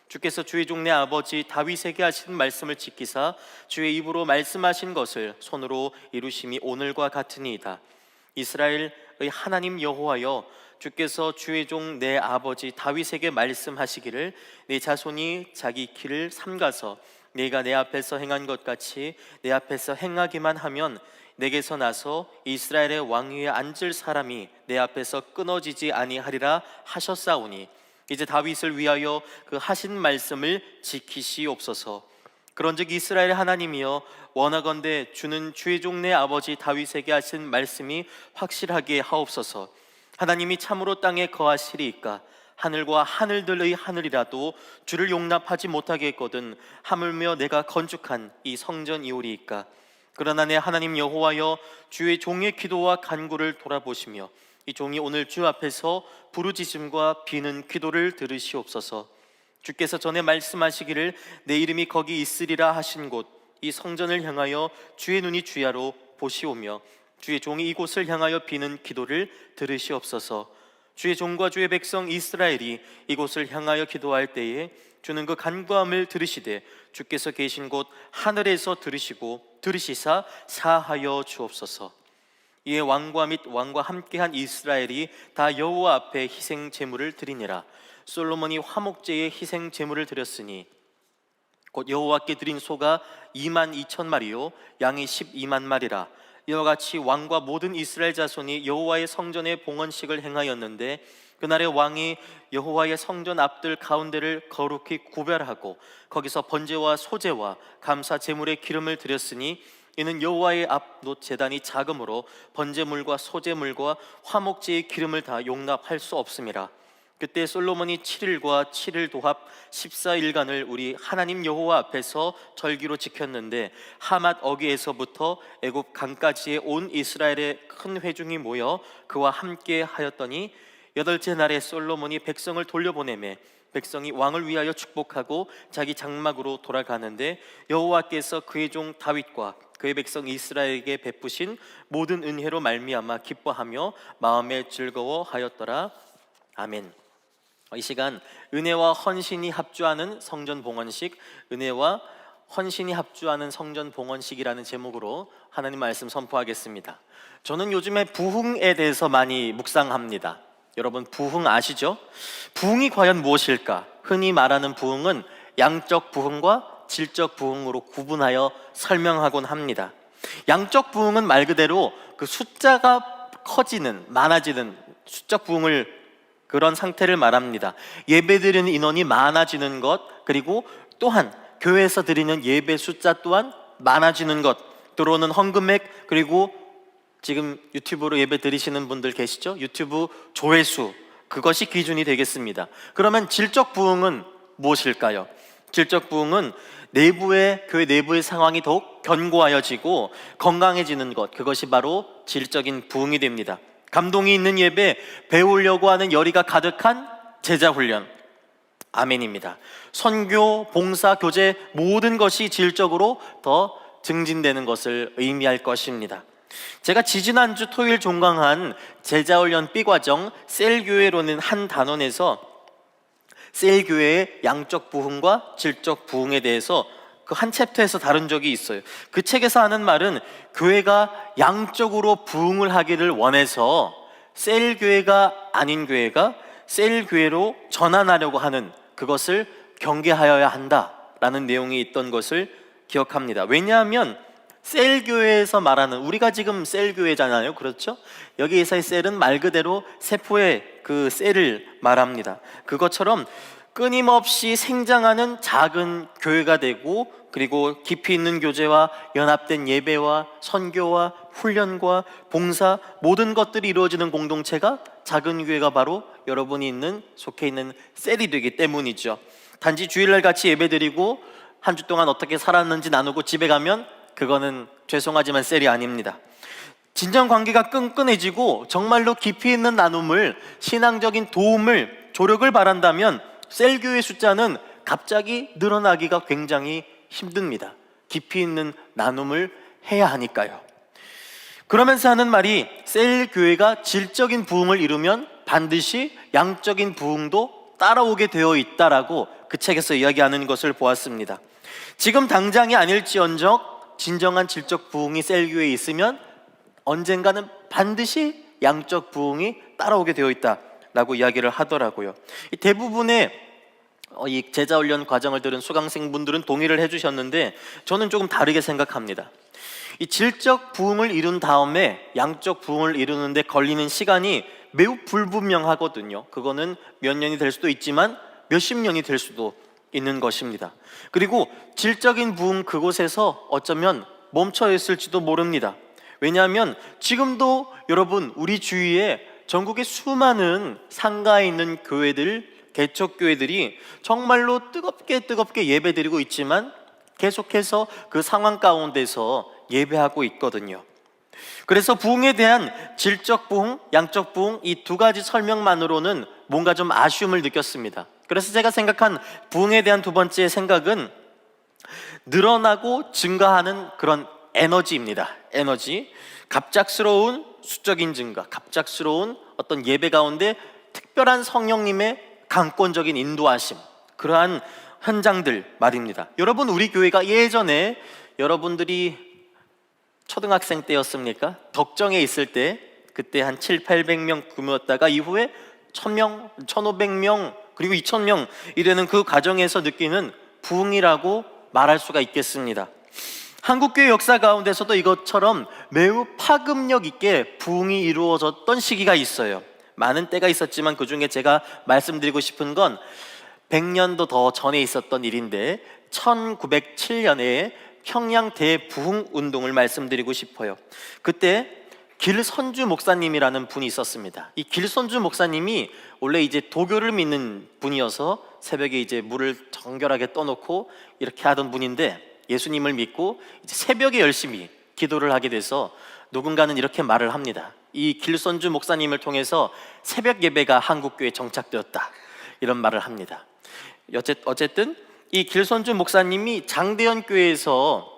주께서 주의 종내 아버지 다윗에게 하신 말씀을 지키사 주의 입으로 말씀하신 것을 손으로 이루심이 오늘과 같으니이다. 이스라엘의 하나님 여호와여, 주께서 주의 종 내 아버지 다윗에게 말씀하시기를, 내 자손이 자기 길을 삼가서 내가 내 앞에서 행한 것 같이 내 앞에서 행하기만 하면 내게서 나서 이스라엘의 왕 위에 앉을 사람이 내 앞에서 끊어지지 아니하리라 하셨사오니, 이제 다윗을 위하여 그 하신 말씀을 지키시옵소서. 그런즉 이스라엘의 하나님이여, 원하건대 주는 주의 종 내 아버지 다윗에게 하신 말씀이 확실하게 하옵소서. 하나님이 참으로 땅에 거하시리이까? 하늘과 하늘들의 하늘이라도 주를 용납하지 못하겠거든 하물며 내가 건축한 이 성전이오리이까? 그러나 내 하나님 여호와여, 주의 종의 기도와 간구를 돌아보시며 이 종이 오늘 주 앞에서 부르짖음과 비는 기도를 들으시옵소서. 주께서 전에 말씀하시기를 내 이름이 거기 있으리라 하신 곳, 이 성전을 향하여 주의 눈이 주야로 보시오며 주의 종이 이곳을 향하여 비는 기도를 들으시옵소서. 주의 종과 주의 백성 이스라엘이 이곳을 향하여 기도할 때에 주는 그 간구함을 들으시되 주께서 계신 곳 하늘에서 들으시사 사하여 주옵소서. 이에 왕과 및 왕과 함께한 이스라엘이 다 여호와 앞에 희생 제물을 드리니라. 솔로몬이 화목제에 희생 제물을 드렸으니 곧 여호와께 드린 소가 22,000마리요 양이 12만 마리라. 이와 같이 왕과 모든 이스라엘 자손이 여호와의 성전에 봉헌식을 행하였는데, 그날의 왕이 여호와의 성전 앞들 가운데를 거룩히 구별하고 거기서 번제와 소제와 감사 제물의 기름을 드렸으니, 이는 여호와의 앞 놋 제단이 작으므로 번제물과 소제물과 화목제의 기름을 다 용납할 수 없음이라. 그때 솔로몬이 7일과 7일 도합 14일간을 우리 하나님 여호와 앞에서 절기로 지켰는데, 하맛 어귀에서부터 애굽 강까지의 온 이스라엘의 큰 회중이 모여 그와 함께 하였더니, 8째 날에 솔로몬이 백성을 돌려보내매 백성이 왕을 위하여 축복하고 자기 장막으로 돌아가는데, 여호와께서 그의 종 다윗과 그의 백성 이스라엘에게 베푸신 모든 은혜로 말미암아 기뻐하며 마음에 즐거워하였더라. 아멘. 이 시간 은혜와 헌신이 합주하는 성전 봉헌식, 은혜와 헌신이 합주하는 성전 봉헌식이라는 제목으로 하나님 말씀 선포하겠습니다. 저는 요즘에 부흥에 대해서 많이 묵상합니다. 여러분, 부흥 아시죠? 부흥이 과연 무엇일까? 흔히 말하는 부흥은 양적 부흥과 질적 부흥으로 구분하여 설명하곤 합니다. 양적 부흥은 말 그대로 그 숫자가 커지는, 많아지는 수적 부흥을, 그런 상태를 말합니다. 예배드리는 인원이 많아지는 것, 그리고 또한 교회에서 드리는 예배 숫자 또한 많아지는 것, 들어오는 헌금액, 그리고 지금 유튜브로 예배 드리시는 분들 계시죠? 유튜브 조회수, 그것이 기준이 되겠습니다. 그러면 질적 부흥은 무엇일까요? 질적 부흥은 교회 내부의 상황이 더욱 견고하여지고 건강해지는 것, 그것이 바로 질적인 부흥이 됩니다. 감동이 있는 예배, 배우려고 하는 열의가 가득한 제자훈련, 아멘입니다. 선교, 봉사, 교제 모든 것이 질적으로 더 증진되는 것을 의미할 것입니다. 제가 지지난주 토요일 종강한 제자훈련 B과정 셀교회로는 한 단원에서 셀교회의 양적 부흥과 질적 부흥에 대해서 그 한 챕터에서 다룬 적이 있어요. 그 책에서 하는 말은 교회가 양적으로 부흥을 하기를 원해서 셀교회가 아닌 교회가 셀교회로 전환하려고 하는 그것을 경계하여야 한다라는 내용이 있던 것을 기억합니다. 왜냐하면 셀교회에서 말하는, 우리가 지금 셀교회잖아요, 그렇죠? 여기에서의 셀은 말 그대로 세포의 그 셀을 말합니다. 그것처럼 끊임없이 생장하는 작은 교회가 되고, 그리고 깊이 있는 교제와 연합된 예배와 선교와 훈련과 봉사, 모든 것들이 이루어지는 공동체가 작은 교회가 바로 여러분이 있는, 속해 있는 셀이 되기 때문이죠. 단지 주일날 같이 예배드리고 한 주 동안 어떻게 살았는지 나누고 집에 가면 그거는 죄송하지만 셀이 아닙니다. 진정 관계가 끈끈해지고 정말로 깊이 있는 나눔을, 신앙적인 도움을, 조력을 바란다면 셀교회 숫자는 갑자기 늘어나기가 굉장히 힘듭니다. 깊이 있는 나눔을 해야 하니까요. 그러면서 하는 말이, 셀교회가 질적인 부흥을 이루면 반드시 양적인 부흥도 따라오게 되어 있다라고 그 책에서 이야기하는 것을 보았습니다. 지금 당장이 아닐지언정 진정한 질적 부흥이 셀교회에 있으면 언젠가는 반드시 양적 부흥이 따라오게 되어 있다라고 이야기를 하더라고요. 대부분의 이 제자훈련 과정을 들은 수강생분들은 동의를 해주셨는데 저는 조금 다르게 생각합니다. 이 질적 부흥을 이룬 다음에 양적 부흥을 이루는데 걸리는 시간이 매우 불분명하거든요. 그거는 몇 년이 될 수도 있지만 몇십 년이 될 수도 있는 것입니다. 그리고 질적인 부흥 그곳에서 어쩌면 멈춰 있을지도 모릅니다. 왜냐하면 지금도 여러분, 우리 주위에 전국의 수많은 상가에 있는 교회들, 개척교회들이 정말로 뜨겁게 예배드리고 있지만 계속해서 그 상황 가운데서 예배하고 있거든요. 그래서 부흥에 대한 질적 부흥, 양적 부흥, 이 두 가지 설명만으로는 뭔가 좀 아쉬움을 느꼈습니다. 그래서 제가 생각한 부흥에 대한 두 번째 생각은 늘어나고 증가하는 그런 에너지입니다. 에너지. 갑작스러운 수적인 증가, 갑작스러운 어떤 예배 가운데 특별한 성령님의 강권적인 인도하심, 그러한 현장들 말입니다. 여러분, 우리 교회가 예전에, 여러분들이 초등학생 때였습니까? 덕정에 있을 때 그때 한 700~800명 규모였다가 이후에 1000명, 1500명, 그리고 2000명 이르는 그 과정에서 느끼는 부흥이라고 말할 수가 있겠습니다. 한국교회 역사 가운데서도 이것처럼 매우 파급력 있게 부흥이 이루어졌던 시기가 있어요. 많은 때가 있었지만 그 중에 제가 말씀드리고 싶은 건 100년도 더 전에 있었던 일인데 1907년에 평양 대부흥 운동을 말씀드리고 싶어요. 그때 길선주 목사님이라는 분이 있었습니다. 이 길선주 목사님이 원래 이제 도교를 믿는 분이어서 새벽에 이제 물을 정결하게 떠놓고 이렇게 하던 분인데, 예수님을 믿고 이제 새벽에 열심히 기도를 하게 돼서 누군가는 이렇게 말을 합니다. 이 길선주 목사님을 통해서 새벽 예배가 한국교회에 정착되었다, 이런 말을 합니다. 어쨌든 이 길선주 목사님이 장대현 교회에서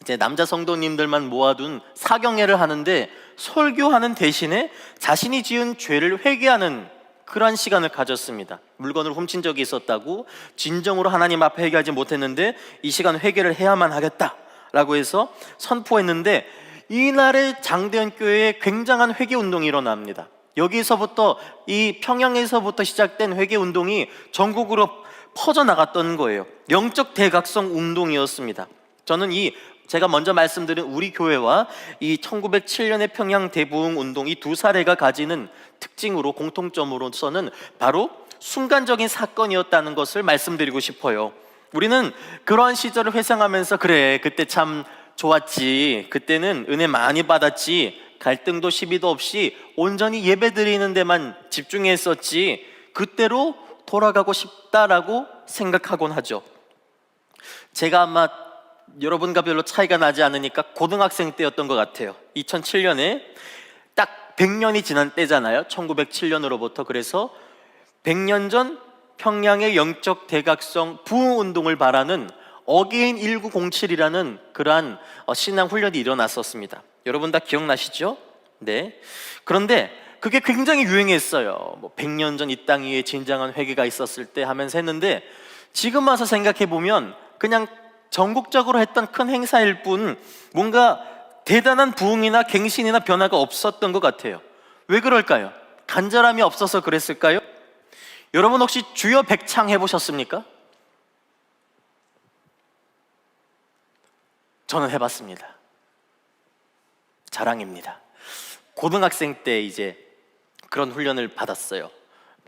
이제 남자 성도님들만 모아둔 사경회를 하는데 설교하는 대신에 자신이 지은 죄를 회개하는 그러한 시간을 가졌습니다. 물건을 훔친 적이 있었다고 진정으로 하나님 앞에 회개하지 못했는데 이 시간 회개를 해야만 하겠다라고 해서 선포했는데, 이날에 장대현 교회에 굉장한 회개 운동이 일어납니다. 여기서부터, 이 평양에서부터 시작된 회개 운동이 전국으로 퍼져나갔던 거예요. 영적 대각성 운동이었습니다. 저는 제가 먼저 말씀드린 우리 교회와 이 1907년의 평양 대부흥 운동, 이 두 사례가 가지는 특징으로, 공통점으로서는 바로 순간적인 사건이었다는 것을 말씀드리고 싶어요. 우리는 그러한 시절을 회상하면서, 그래, 그때 참 좋았지, 그때는 은혜 많이 받았지, 갈등도 시비도 없이 온전히 예배드리는 데만 집중했었지, 그때로 돌아가고 싶다라고 생각하곤 하죠. 제가 아마 여러분과 별로 차이가 나지 않으니까 고등학생 때였던 것 같아요. 2007년에 딱 100년이 지난 때잖아요. 1907년으로부터. 그래서 100년 전 평양의 영적 대각성 부흥 운동을 바라는 어게인 1907이라는 그러한 신앙 훈련이 일어났었습니다. 여러분 다 기억나시죠? 네. 그런데 그게 굉장히 유행했어요. 100년 전 이 땅 위에 진정한 회개가 있었을 때 하면서 했는데, 지금 와서 생각해 보면 그냥 전국적으로 했던 큰 행사일 뿐 뭔가 대단한 부흥이나 갱신이나 변화가 없었던 것 같아요. 왜 그럴까요? 간절함이 없어서 그랬을까요? 여러분 혹시 주여 백창 해보셨습니까? 저는 해봤습니다. 자랑입니다. 고등학생 때 이제 그런 훈련을 받았어요.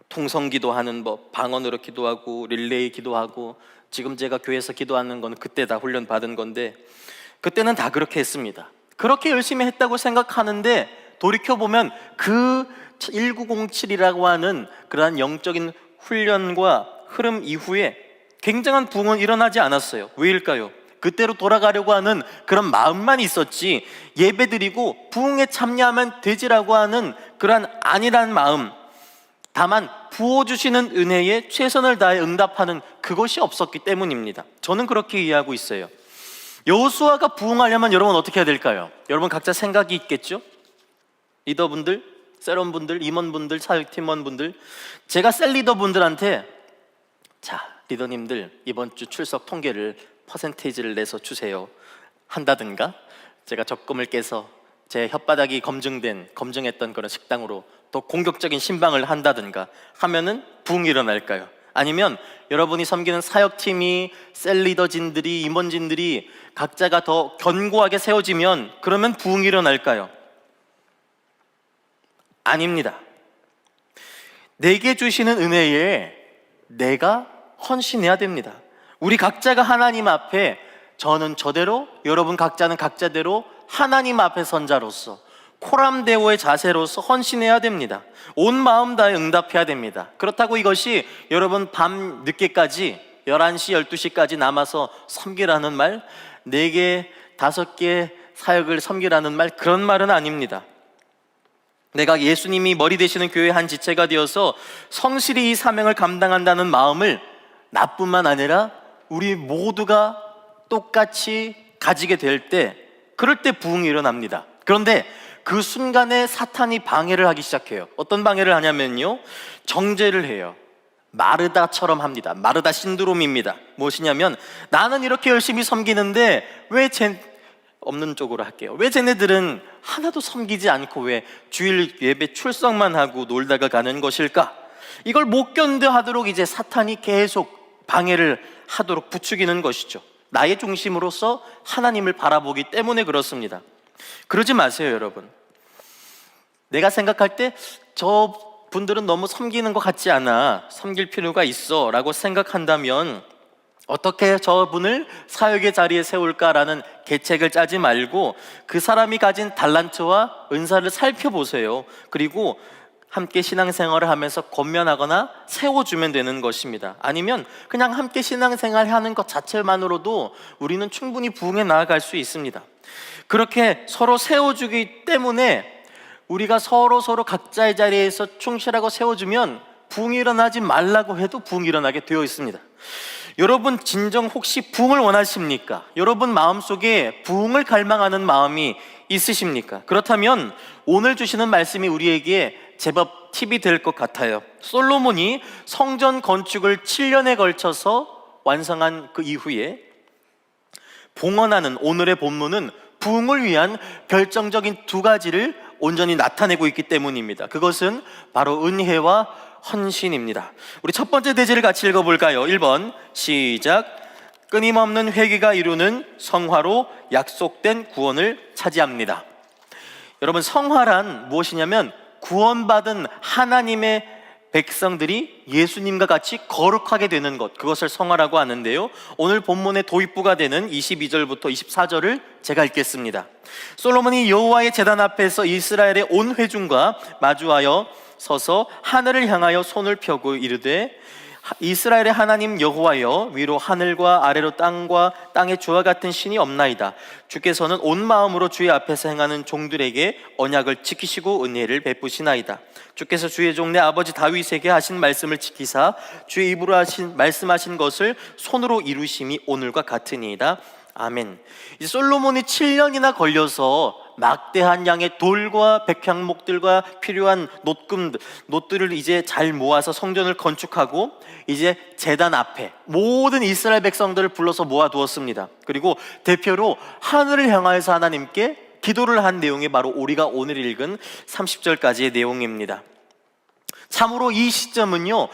통성기도 하는 방언으로 기도하고 릴레이 기도하고, 지금 제가 교회에서 기도하는 건 그때 다 훈련 받은 건데, 그때는 다 그렇게 했습니다. 그렇게 열심히 했다고 생각하는데 돌이켜보면 그 1907이라고 하는 그러한 영적인 훈련과 흐름 이후에 굉장한 부흥은 일어나지 않았어요. 왜일까요? 그때로 돌아가려고 하는 그런 마음만 있었지, 예배드리고 부흥에 참여하면 되지라고 하는 그러한 아니란 마음, 다만 부어주시는 은혜에 최선을 다해 응답하는 그것이 없었기 때문입니다. 저는 그렇게 이해하고 있어요. 여호수아가 부흥하려면 여러분 어떻게 해야 될까요? 여러분 각자 생각이 있겠죠? 리더분들, 세럼분들, 임원분들, 사역팀원분들, 제가 셀리더분들한테 자, 리더님들 이번 주 출석 통계를 퍼센테이지를 내서 주세요 한다든가, 제가 적금을 깨서 제 혓바닥이 검증했던 그런 식당으로 더 공격적인 신방을 한다든가 하면은 부흥이 일어날까요? 아니면 여러분이 섬기는 사역팀이, 셀리더진들이, 임원진들이 각자가 더 견고하게 세워지면 그러면 부흥이 일어날까요? 아닙니다. 내게 주시는 은혜에 내가 헌신해야 됩니다. 우리 각자가 하나님 앞에, 저는 저대로, 여러분 각자는 각자대로 하나님 앞에 선 자로서 코람데오의 자세로서 헌신해야 됩니다. 온 마음 다해 응답해야 됩니다. 그렇다고 이것이 여러분 밤 늦게까지 11시, 12시까지 남아서 섬기라는 말, 4개, 5개 사역을 섬기라는 말, 그런 말은 아닙니다. 내가 예수님이 머리 되시는 교회의 한 지체가 되어서 성실히 이 사명을 감당한다는 마음을 나뿐만 아니라 우리 모두가 똑같이 가지게 될 때, 그럴 때 부흥이 일어납니다. 그런데 그 순간에 사탄이 방해를 하기 시작해요. 어떤 방해를 하냐면요, 정죄를 해요. 마르다처럼 합니다. 마르다 신드롬입니다. 무엇이냐면, 나는 이렇게 열심히 섬기는데 왜 없는 쪽으로 할게요. 왜 쟤네들은 하나도 섬기지 않고 왜 주일 예배 출석만 하고 놀다가 가는 것일까? 이걸 못 견뎌 하도록 이제 사탄이 계속 방해를 하도록 부추기는 것이죠. 나의 중심으로서 하나님을 바라보기 때문에 그렇습니다. 그러지 마세요, 여러분. 내가 생각할 때 저 분들은 너무 섬기는 것 같지 않아, 섬길 필요가 있어 라고 생각한다면 어떻게 저분을 사역의 자리에 세울까라는 계책을 짜지 말고 그 사람이 가진 달란트와 은사를 살펴보세요. 그리고 함께 신앙생활을 하면서 권면하거나 세워주면 되는 것입니다. 아니면 그냥 함께 신앙생활 하는 것 자체만으로도 우리는 충분히 부흥에 나아갈 수 있습니다. 그렇게 서로 세워주기 때문에 우리가 서로 각자의 자리에서 충실하고 세워주면 부흥이 일어나지 말라고 해도 부흥이 일어나게 되어 있습니다. 여러분 진정 혹시 부흥을 원하십니까? 여러분 마음속에 부흥을 갈망하는 마음이 있으십니까? 그렇다면 오늘 주시는 말씀이 우리에게 제법 팁이 될 것 같아요. 솔로몬이 성전 건축을 7년에 걸쳐서 완성한 그 이후에 봉헌하는 오늘의 본문은 부흥을 위한 결정적인 2가지를 온전히 나타내고 있기 때문입니다. 그것은 바로 은혜와 헌신입니다. 우리 첫 번째 대지를 같이 읽어볼까요? 1번 시작. 끊임없는 회개가 이루는 성화로 약속된 구원을 차지합니다. 여러분, 성화란 무엇이냐면 구원받은 하나님의 백성들이 예수님과 같이 거룩하게 되는 것, 그것을 성화라고 하는데요, 오늘 본문의 도입부가 되는 22절부터 24절을 제가 읽겠습니다. 솔로몬이 여호와의 제단 앞에서 이스라엘의 온 회중과 마주하여 서서 하늘을 향하여 손을 펴고 이르되, 이스라엘의 하나님 여호와여, 위로 하늘과 아래로 땅과 땅의 주와 같은 신이 없나이다. 주께서는 온 마음으로 주의 앞에서 행하는 종들에게 언약을 지키시고 은혜를 베푸시나이다. 주께서 주의 종 내 아버지 다윗에게 하신 말씀을 지키사 주의 입으로 말씀하신 것을 손으로 이루심이 오늘과 같으니이다. 아멘. 이 솔로몬이 7년이나 걸려서 막대한 양의 돌과 백향목들과 필요한 놋들을 이제 잘 모아서 성전을 건축하고 이제 제단 앞에 모든 이스라엘 백성들을 불러서 모아두었습니다. 그리고 대표로 하늘을 향하여서 하나님께 기도를 한 내용이 바로 우리가 오늘 읽은 30절까지의 내용입니다. 참으로 이 시점은요,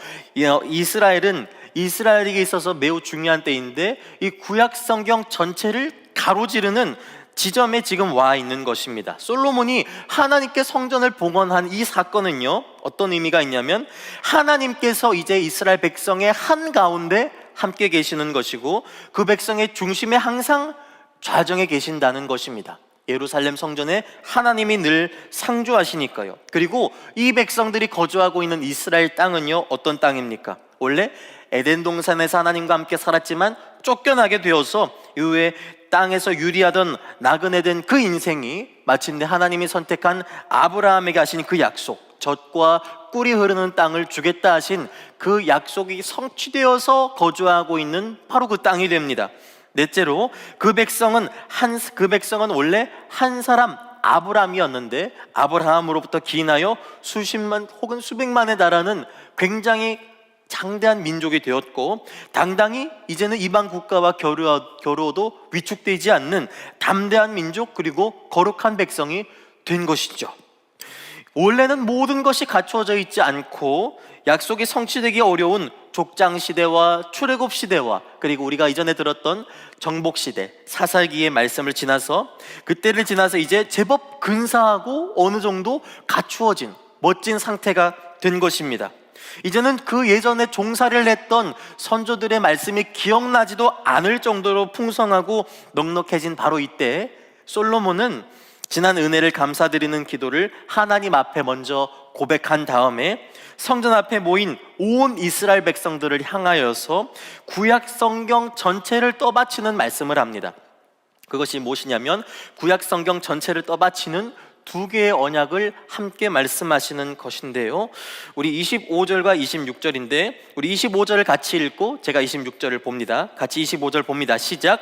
이스라엘에게 있어서 매우 중요한 때인데 이 구약 성경 전체를 가로지르는 지점에 지금 와 있는 것입니다. 솔로몬이 하나님께 성전을 봉헌한 이 사건은요, 어떤 의미가 있냐면 하나님께서 이제 이스라엘 백성의 한가운데 함께 계시는 것이고 그 백성의 중심에 항상 좌정에 계신다는 것입니다. 예루살렘 성전에 하나님이 늘 상주하시니까요. 그리고 이 백성들이 거주하고 있는 이스라엘 땅은요, 어떤 땅입니까? 원래 에덴 동산에서 하나님과 함께 살았지만 쫓겨나게 되어서 이후에 땅에서 유리하던 나그네 된 그 인생이 마침내 하나님이 선택한 아브라함에게 하신 그 약속, 젖과 꿀이 흐르는 땅을 주겠다 하신 그 약속이 성취되어서 거주하고 있는 바로 그 땅이 됩니다. 넷째로 그 백성은 원래 한 사람 아브라함이었는데 아브라함으로부터 기인하여 수십만 혹은 수백만에 달하는 굉장히 장대한 민족이 되었고 당당히 이제는 이방 국가와 겨루어도 위축되지 않는 담대한 민족 그리고 거룩한 백성이 된 것이죠. 원래는 모든 것이 갖추어져 있지 않고 약속이 성취되기 어려운 족장시대와 출애굽시대와 그리고 우리가 이전에 들었던 정복시대, 사사기의 말씀을 지나서 그때를 지나서 이제 제법 근사하고 어느 정도 갖추어진 멋진 상태가 된 것입니다. 이제는 그 예전에 종살이를 했던 선조들의 말씀이 기억나지도 않을 정도로 풍성하고 넉넉해진 바로 이때 솔로몬은 지난 은혜를 감사드리는 기도를 하나님 앞에 먼저 고백한 다음에 성전 앞에 모인 온 이스라엘 백성들을 향하여서 구약 성경 전체를 떠받치는 말씀을 합니다. 그것이 무엇이냐면 구약 성경 전체를 떠받치는 두 개의 언약을 함께 말씀하시는 것인데요, 우리 25절과 26절인데 우리 25절을 같이 읽고 제가 26절을 봅니다. 같이 25절 봅니다. 시작.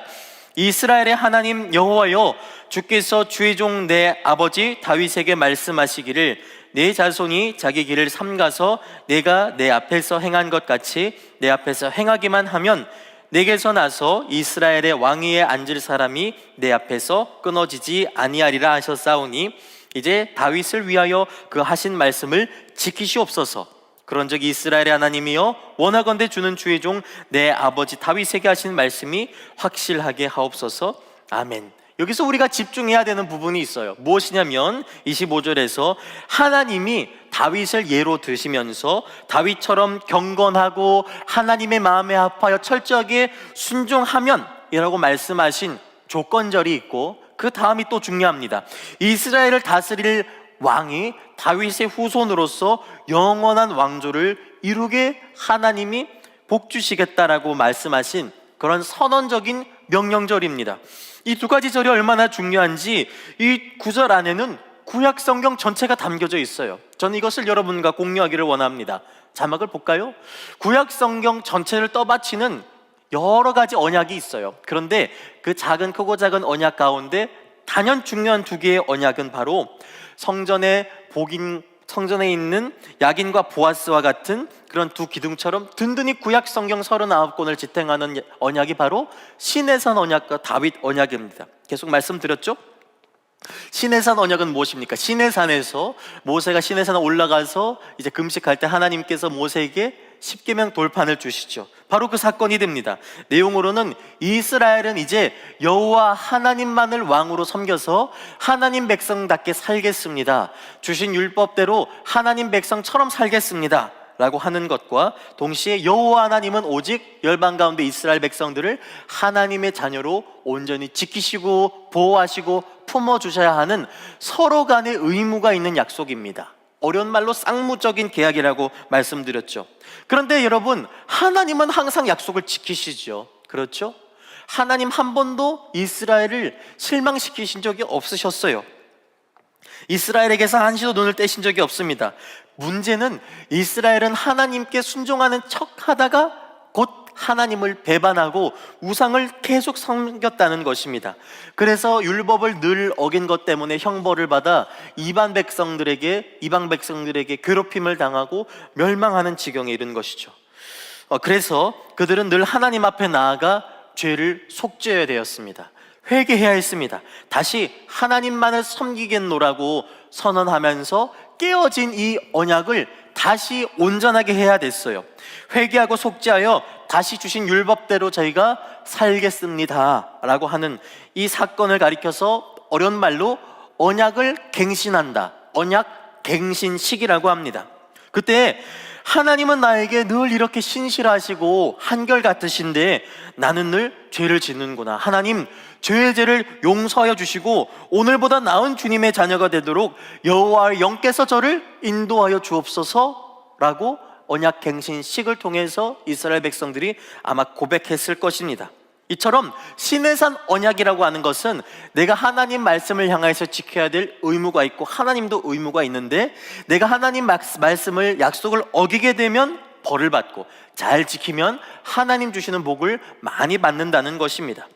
이스라엘의 하나님 여호와여, 주께서 주의 종 내 아버지 다윗에게 말씀하시기를 내 자손이 자기 길을 삼가서 내가 내 앞에서 행한 것 같이 내 앞에서 행하기만 하면 내게서 나서 이스라엘의 왕위에 앉을 사람이 내 앞에서 끊어지지 아니하리라 하셨사오니 이제 다윗을 위하여 그 하신 말씀을 지키시옵소서. 그런즉 이스라엘의 하나님이여, 원하건대 주는 주의 종 내 아버지 다윗에게 하신 말씀이 확실하게 하옵소서. 아멘. 여기서 우리가 집중해야 되는 부분이 있어요. 무엇이냐면 25절에서 하나님이 다윗을 예로 드시면서 다윗처럼 경건하고 하나님의 마음에 합하여 철저하게 순종하면 이라고 말씀하신 조건절이 있고 그 다음이 또 중요합니다. 이스라엘을 다스릴 왕이 다윗의 후손으로서 영원한 왕조를 이루게 하나님이 복 주시겠다라고 말씀하신 그런 선언적인 명령절입니다. 이 두 가지 절이 얼마나 중요한지 이 구절 안에는 구약 성경 전체가 담겨져 있어요. 저는 이것을 여러분과 공유하기를 원합니다. 자막을 볼까요? 구약 성경 전체를 떠받치는 여러 가지 언약이 있어요. 그런데 그 크고 작은 언약 가운데 단연 중요한 두 개의 언약은 바로 성전에 있는 야긴과 보아스와 같은 그런 두 기둥처럼 든든히 구약 성경 39권을 지탱하는 언약이 바로 시내산 언약과 다윗 언약입니다. 계속 말씀드렸죠? 시내산 언약은 무엇입니까? 시내산에서 모세가 시내산에 올라가서 이제 금식할 때 하나님께서 모세에게 십계명 돌판을 주시죠. 바로 그 사건이 됩니다. 내용으로는 이스라엘은 이제 여호와 하나님만을 왕으로 섬겨서 하나님 백성답게 살겠습니다. 주신 율법대로 하나님 백성처럼 살겠습니다 라고 하는 것과 동시에 여호와 하나님은 오직 열방 가운데 이스라엘 백성들을 하나님의 자녀로 온전히 지키시고 보호하시고 품어주셔야 하는 서로 간의 의무가 있는 약속입니다. 어려운 말로 쌍무적인 계약이라고 말씀드렸죠. 그런데 여러분, 하나님은 항상 약속을 지키시죠. 그렇죠? 하나님 한 번도 이스라엘을 실망시키신 적이 없으셨어요. 이스라엘에게서 한시도 눈을 떼신 적이 없습니다. 문제는 이스라엘은 하나님께 순종하는 척 하다가 곧 하나님을 배반하고 우상을 계속 섬겼다는 것입니다. 그래서 율법을 늘 어긴 것 때문에 형벌을 받아 이방 백성들에게 괴롭힘을 당하고 멸망하는 지경에 이른 것이죠. 그래서 그들은 늘 하나님 앞에 나아가 죄를 속죄해야 되었습니다. 회개해야 했습니다. 다시 하나님만을 섬기겠노라고 선언하면서 깨어진 이 언약을 다시 온전하게 해야 됐어요. 회개하고 속죄하여 다시 주신 율법대로 저희가 살겠습니다 라고 하는 이 사건을 가리켜서 어려운 말로 언약을 갱신한다, 언약 갱신식이라고 합니다. 그때 하나님은 나에게 늘 이렇게 신실하시고 한결같으신데 나는 늘 죄를 짓는구나. 하나님, 죄의 죄를 용서하여 주시고 오늘보다 나은 주님의 자녀가 되도록 여호와의 영께서 저를 인도하여 주옵소서라고 언약 갱신식을 통해서 이스라엘 백성들이 아마 고백했을 것입니다. 이처럼 시내산 언약이라고 하는 것은 내가 하나님 말씀을 향해서 지켜야 될 의무가 있고 하나님도 의무가 있는데, 내가 하나님 말씀을 약속을 어기게 되면 벌을 받고 잘 지키면 하나님 주시는 복을 많이 받는다는 것입니다.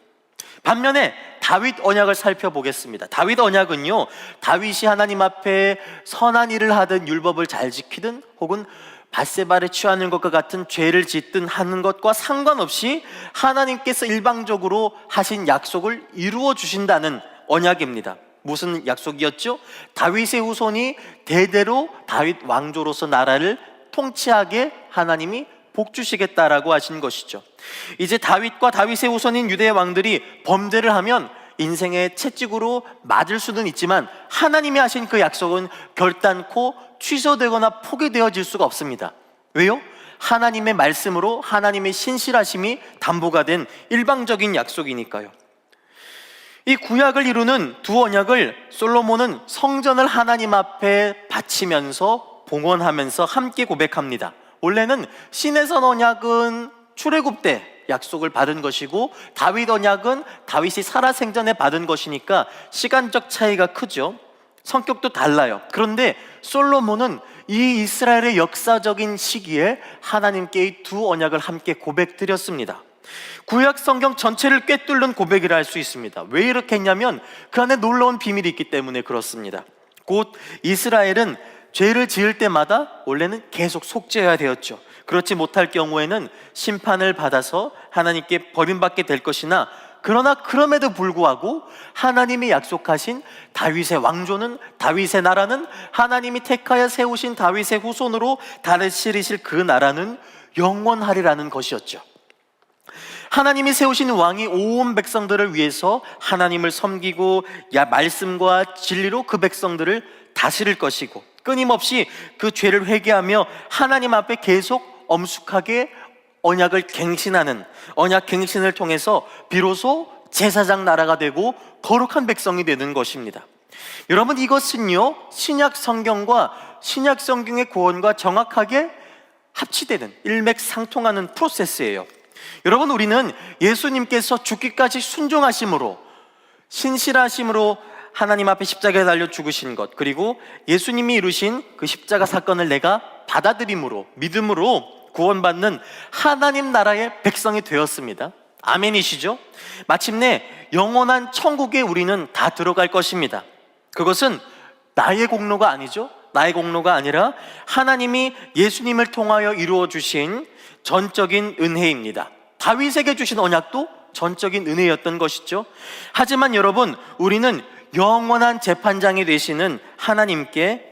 반면에 다윗 언약을 살펴보겠습니다. 다윗 언약은요, 다윗이 하나님 앞에 선한 일을 하든 율법을 잘 지키든 혹은 밧세바를 취하는 것과 같은 죄를 짓든 하는 것과 상관없이 하나님께서 일방적으로 하신 약속을 이루어 주신다는 언약입니다. 무슨 약속이었죠? 다윗의 후손이 대대로 다윗 왕조로서 나라를 통치하게 하나님이 복 주시겠다라고 하신 것이죠. 이제 다윗과 다윗의 후손인 유대의 왕들이 범죄를 하면 인생의 채찍으로 맞을 수는 있지만 하나님이 하신 그 약속은 결단코 취소되거나 포기되어질 수가 없습니다. 왜요? 하나님의 말씀으로 하나님의 신실하심이 담보가 된 일방적인 약속이니까요. 이 구약을 이루는 두 언약을 솔로몬은 성전을 하나님 앞에 바치면서 봉헌하면서 함께 고백합니다. 원래는 시내산 언약은 출애굽 때 약속을 받은 것이고 다윗 언약은 다윗이 살아생전에 받은 것이니까 시간적 차이가 크죠. 성격도 달라요. 그런데 솔로몬은 이 이스라엘의 역사적인 시기에 하나님께 이 두 언약을 함께 고백드렸습니다. 구약 성경 전체를 꿰뚫는 고백이라 할 수 있습니다. 왜 이렇게 했냐면 그 안에 놀라운 비밀이 있기 때문에 그렇습니다. 곧 이스라엘은 죄를 지을 때마다 원래는 계속 속죄해야 되었죠. 그렇지 못할 경우에는 심판을 받아서 하나님께 버림받게 될 것이나, 그러나 그럼에도 불구하고 하나님이 약속하신 다윗의 왕조는, 다윗의 나라는, 하나님이 택하여 세우신 다윗의 후손으로 다스리실 그 나라는 영원하리라는 것이었죠. 하나님이 세우신 왕이 온 백성들을 위해서 하나님을 섬기고 말씀과 진리로 그 백성들을 다스릴 것이고, 끊임없이 그 죄를 회개하며 하나님 앞에 계속 엄숙하게 언약을 갱신하는, 언약 갱신을 통해서 비로소 제사장 나라가 되고 거룩한 백성이 되는 것입니다. 여러분, 이것은요 신약 성경과 신약 성경의 구원과 정확하게 합치되는 일맥상통하는 프로세스예요. 여러분, 우리는 예수님께서 죽기까지 순종하심으로, 신실하심으로 하나님 앞에 십자가에 달려 죽으신 것, 그리고 예수님이 이루신 그 십자가 사건을 내가 받아들임으로, 믿음으로 구원받는 하나님 나라의 백성이 되었습니다. 아멘이시죠? 마침내 영원한 천국에 우리는 다 들어갈 것입니다. 그것은 나의 공로가 아니죠. 나의 공로가 아니라 하나님이 예수님을 통하여 이루어 주신 전적인 은혜입니다. 다윗에게 주신 언약도 전적인 은혜였던 것이죠. 하지만 여러분, 우리는 영원한 재판장이 되시는 하나님께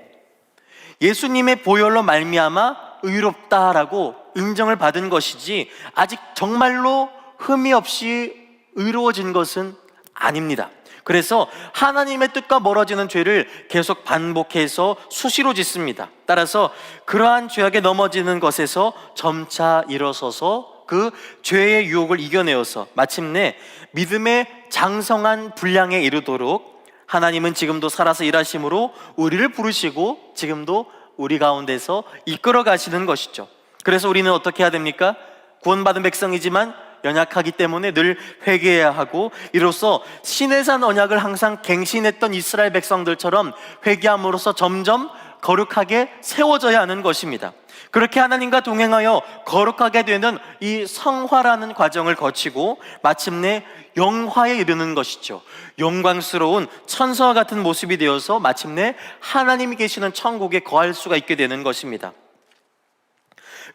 예수님의 보혈로 말미암아 의롭다라고 인정을 받은 것이지, 아직 정말로 흠이 없이 의로워진 것은 아닙니다. 그래서 하나님의 뜻과 멀어지는 죄를 계속 반복해서 수시로 짓습니다. 따라서 그러한 죄악에 넘어지는 것에서 점차 일어서서 그 죄의 유혹을 이겨내어서 마침내 믿음의 장성한 분량에 이르도록 하나님은 지금도 살아서 일하심으로 우리를 부르시고 지금도 우리 가운데서 이끌어 가시는 것이죠. 그래서 우리는 어떻게 해야 됩니까? 구원받은 백성이지만 연약하기 때문에 늘 회개해야 하고, 이로써 시내산 언약을 항상 갱신했던 이스라엘 백성들처럼 회개함으로써 점점 거룩하게 세워져야 하는 것입니다. 그렇게 하나님과 동행하여 거룩하게 되는 이 성화라는 과정을 거치고 마침내 영화에 이르는 것이죠. 영광스러운 천사와 같은 모습이 되어서 마침내 하나님이 계시는 천국에 거할 수가 있게 되는 것입니다.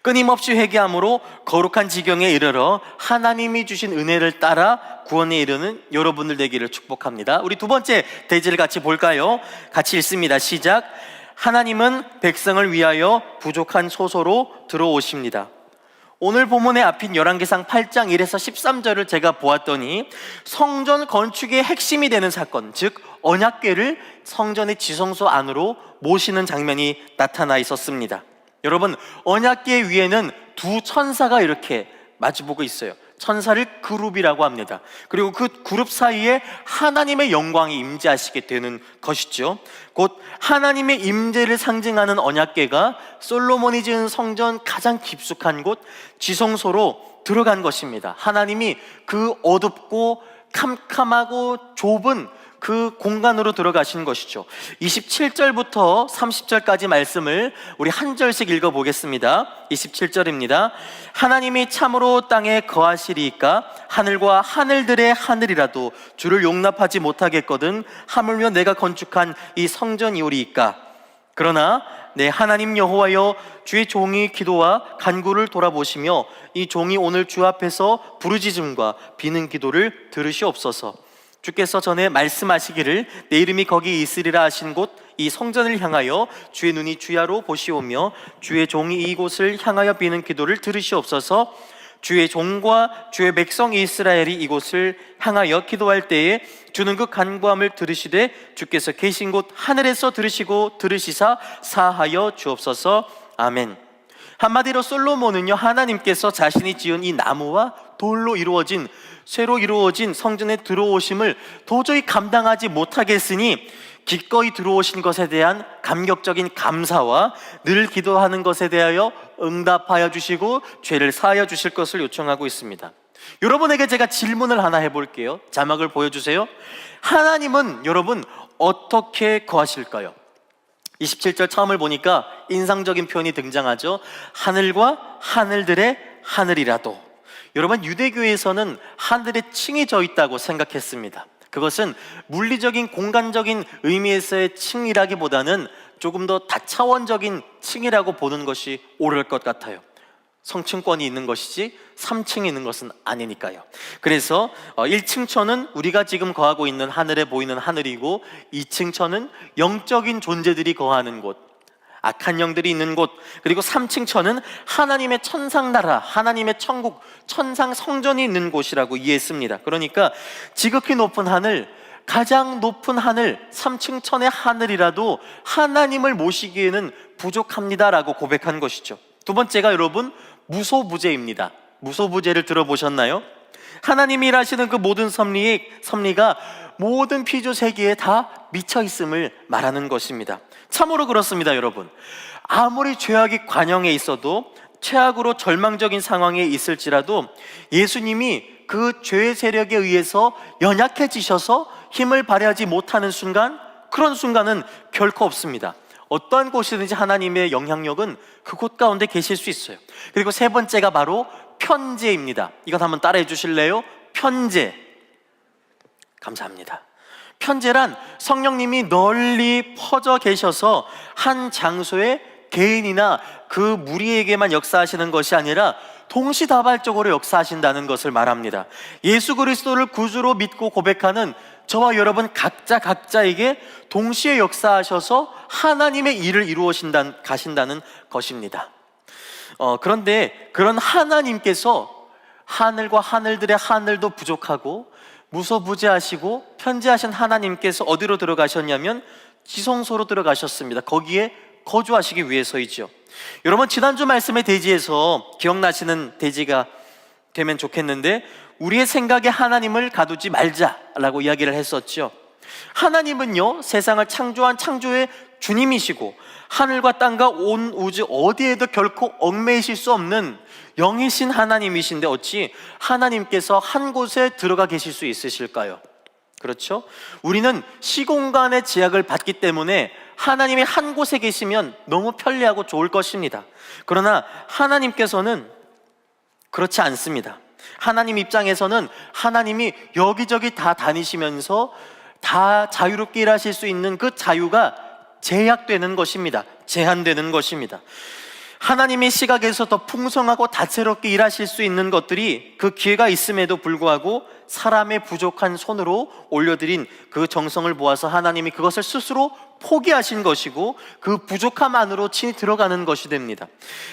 끊임없이 회개함으로 거룩한 지경에 이르러 하나님이 주신 은혜를 따라 구원에 이르는 여러분들 되기를 축복합니다. 우리 두 번째 대지를 같이 볼까요? 같이 읽습니다. 시작. 하나님은 백성을 위하여 부족한 소소로 들어오십니다. 오늘 본문의 앞인 열왕기상 8장 1에서 13절을 제가 보았더니 성전 건축의 핵심이 되는 사건, 즉 언약궤를 성전의 지성소 안으로 모시는 장면이 나타나 있었습니다. 여러분, 언약궤 위에는 두 천사가 이렇게 마주보고 있어요. 천사를 그룹이라고 합니다. 그리고 그 그룹 사이에 하나님의 영광이 임재하시게 되는 것이죠. 곧 하나님의 임재를 상징하는 언약궤가 솔로몬이 지은 성전 가장 깊숙한 곳 지성소로 들어간 것입니다. 하나님이 그 어둡고 캄캄하고 좁은 그 공간으로 들어가신 것이죠. 27절부터 30절까지 말씀을 우리 한 절씩 읽어보겠습니다. 27절입니다. 하나님이 참으로 땅에 거하시리이까 하늘과 하늘들의 하늘이라도 주를 용납하지 못하겠거든 하물며 내가 건축한 이 성전이오리이까. 그러나 내 하나님 여호와여, 주의 종이 기도와 간구를 돌아보시며 이 종이 오늘 주 앞에서 부르짖음과 비는 기도를 들으시옵소서. 주께서 전에 말씀하시기를 내 이름이 거기 있으리라 하신 곳 이 성전을 향하여 주의 눈이 주야로 보시오며 주의 종이 이곳을 향하여 비는 기도를 들으시옵소서. 주의 종과 주의 백성 이스라엘이 이곳을 향하여 기도할 때에 주는 그 간구함을 들으시되 주께서 계신 곳 하늘에서 들으시고 들으시사 사하여 주옵소서. 아멘. 한마디로 솔로몬은요, 하나님께서 자신이 지은 이 나무와 돌로 이루어진 쇠로 이루어진 성전에 들어오심을 도저히 감당하지 못하겠으니 기꺼이 들어오신 것에 대한 감격적인 감사와 늘 기도하는 것에 대하여 응답하여 주시고 죄를 사하여 주실 것을 요청하고 있습니다. 여러분에게 제가 질문을 하나 해볼게요. 자막을 보여주세요. 하나님은 여러분 어떻게 거하실까요? 27절 처음을 보니까 인상적인 표현이 등장하죠. 하늘과 하늘들의 하늘이라도. 여러분, 유대교에서는 하늘에 층이 져 있다고 생각했습니다. 그것은 물리적인 공간적인 의미에서의 층이라기보다는 조금 더 다차원적인 층이라고 보는 것이 옳을 것 같아요. 성층권이 있는 것이지 3층이 있는 것은 아니니까요. 그래서 1층천은 우리가 지금 거하고 있는 하늘에 보이는 하늘이고 2층천은 영적인 존재들이 거하는 곳, 악한 영들이 있는 곳, 그리고 3층천은 하나님의 천상나라, 하나님의 천국, 천상 성전이 있는 곳이라고 이해했습니다. 그러니까 지극히 높은 하늘, 가장 높은 하늘, 3층천의 하늘이라도 하나님을 모시기에는 부족합니다라고 고백한 것이죠. 두 번째가 여러분 무소부재입니다. 무소부재를 들어보셨나요? 하나님이 일하시는 그 모든 섭리가 모든 피조 세계에 다 미쳐 있음을 말하는 것입니다. 참으로 그렇습니다, 여러분. 아무리 죄악이 관영에 있어도, 최악으로 절망적인 상황에 있을지라도 예수님이 그 죄의 세력에 의해서 연약해지셔서 힘을 발휘하지 못하는 순간, 그런 순간은 결코 없습니다. 어떠한 곳이든지 하나님의 영향력은 그곳 가운데 계실 수 있어요. 그리고 세 번째가 바로 편재입니다. 이것 한번 따라해 주실래요? 편재. 감사합니다. 편재란 성령님이 널리 퍼져 계셔서 한 장소에 개인이나 그 무리에게만 역사하시는 것이 아니라 동시다발적으로 역사하신다는 것을 말합니다. 예수 그리스도를 구주로 믿고 고백하는 저와 여러분 각자에게 동시에 역사하셔서 하나님의 일을 가신다는 것입니다. 그런데 그런 하나님께서 하늘과 하늘들의 하늘도 부족하고 무소부재하시고 편재하신 하나님께서 어디로 들어가셨냐면 지성소로 들어가셨습니다. 거기에 거주하시기 위해서이죠. 여러분, 지난주 말씀의 대지에서 기억나시는 대지가 되면 좋겠는데, 우리의 생각에 하나님을 가두지 말자라고 이야기를 했었죠. 하나님은요, 세상을 창조한 창조의 주님이시고 하늘과 땅과 온 우주 어디에도 결코 얽매이실 수 없는 영이신 하나님이신데 어찌 하나님께서 한 곳에 들어가 계실 수 있으실까요? 그렇죠? 우리는 시공간의 제약을 받기 때문에 하나님이 한 곳에 계시면 너무 편리하고 좋을 것입니다. 그러나 하나님께서는 그렇지 않습니다. 하나님 입장에서는 하나님이 여기저기 다 다니시면서 다 자유롭게 일하실 수 있는 그 자유가 제약되는 것입니다. 제한되는 것입니다. 하나님의 시각에서 더 풍성하고 다채롭게 일하실 수 있는 것들이 그 기회가 있음에도 불구하고 사람의 부족한 손으로 올려드린 그 정성을 보아서 하나님이 그것을 스스로 포기하신 것이고 그 부족함 안으로 친히 들어가는 것이 됩니다.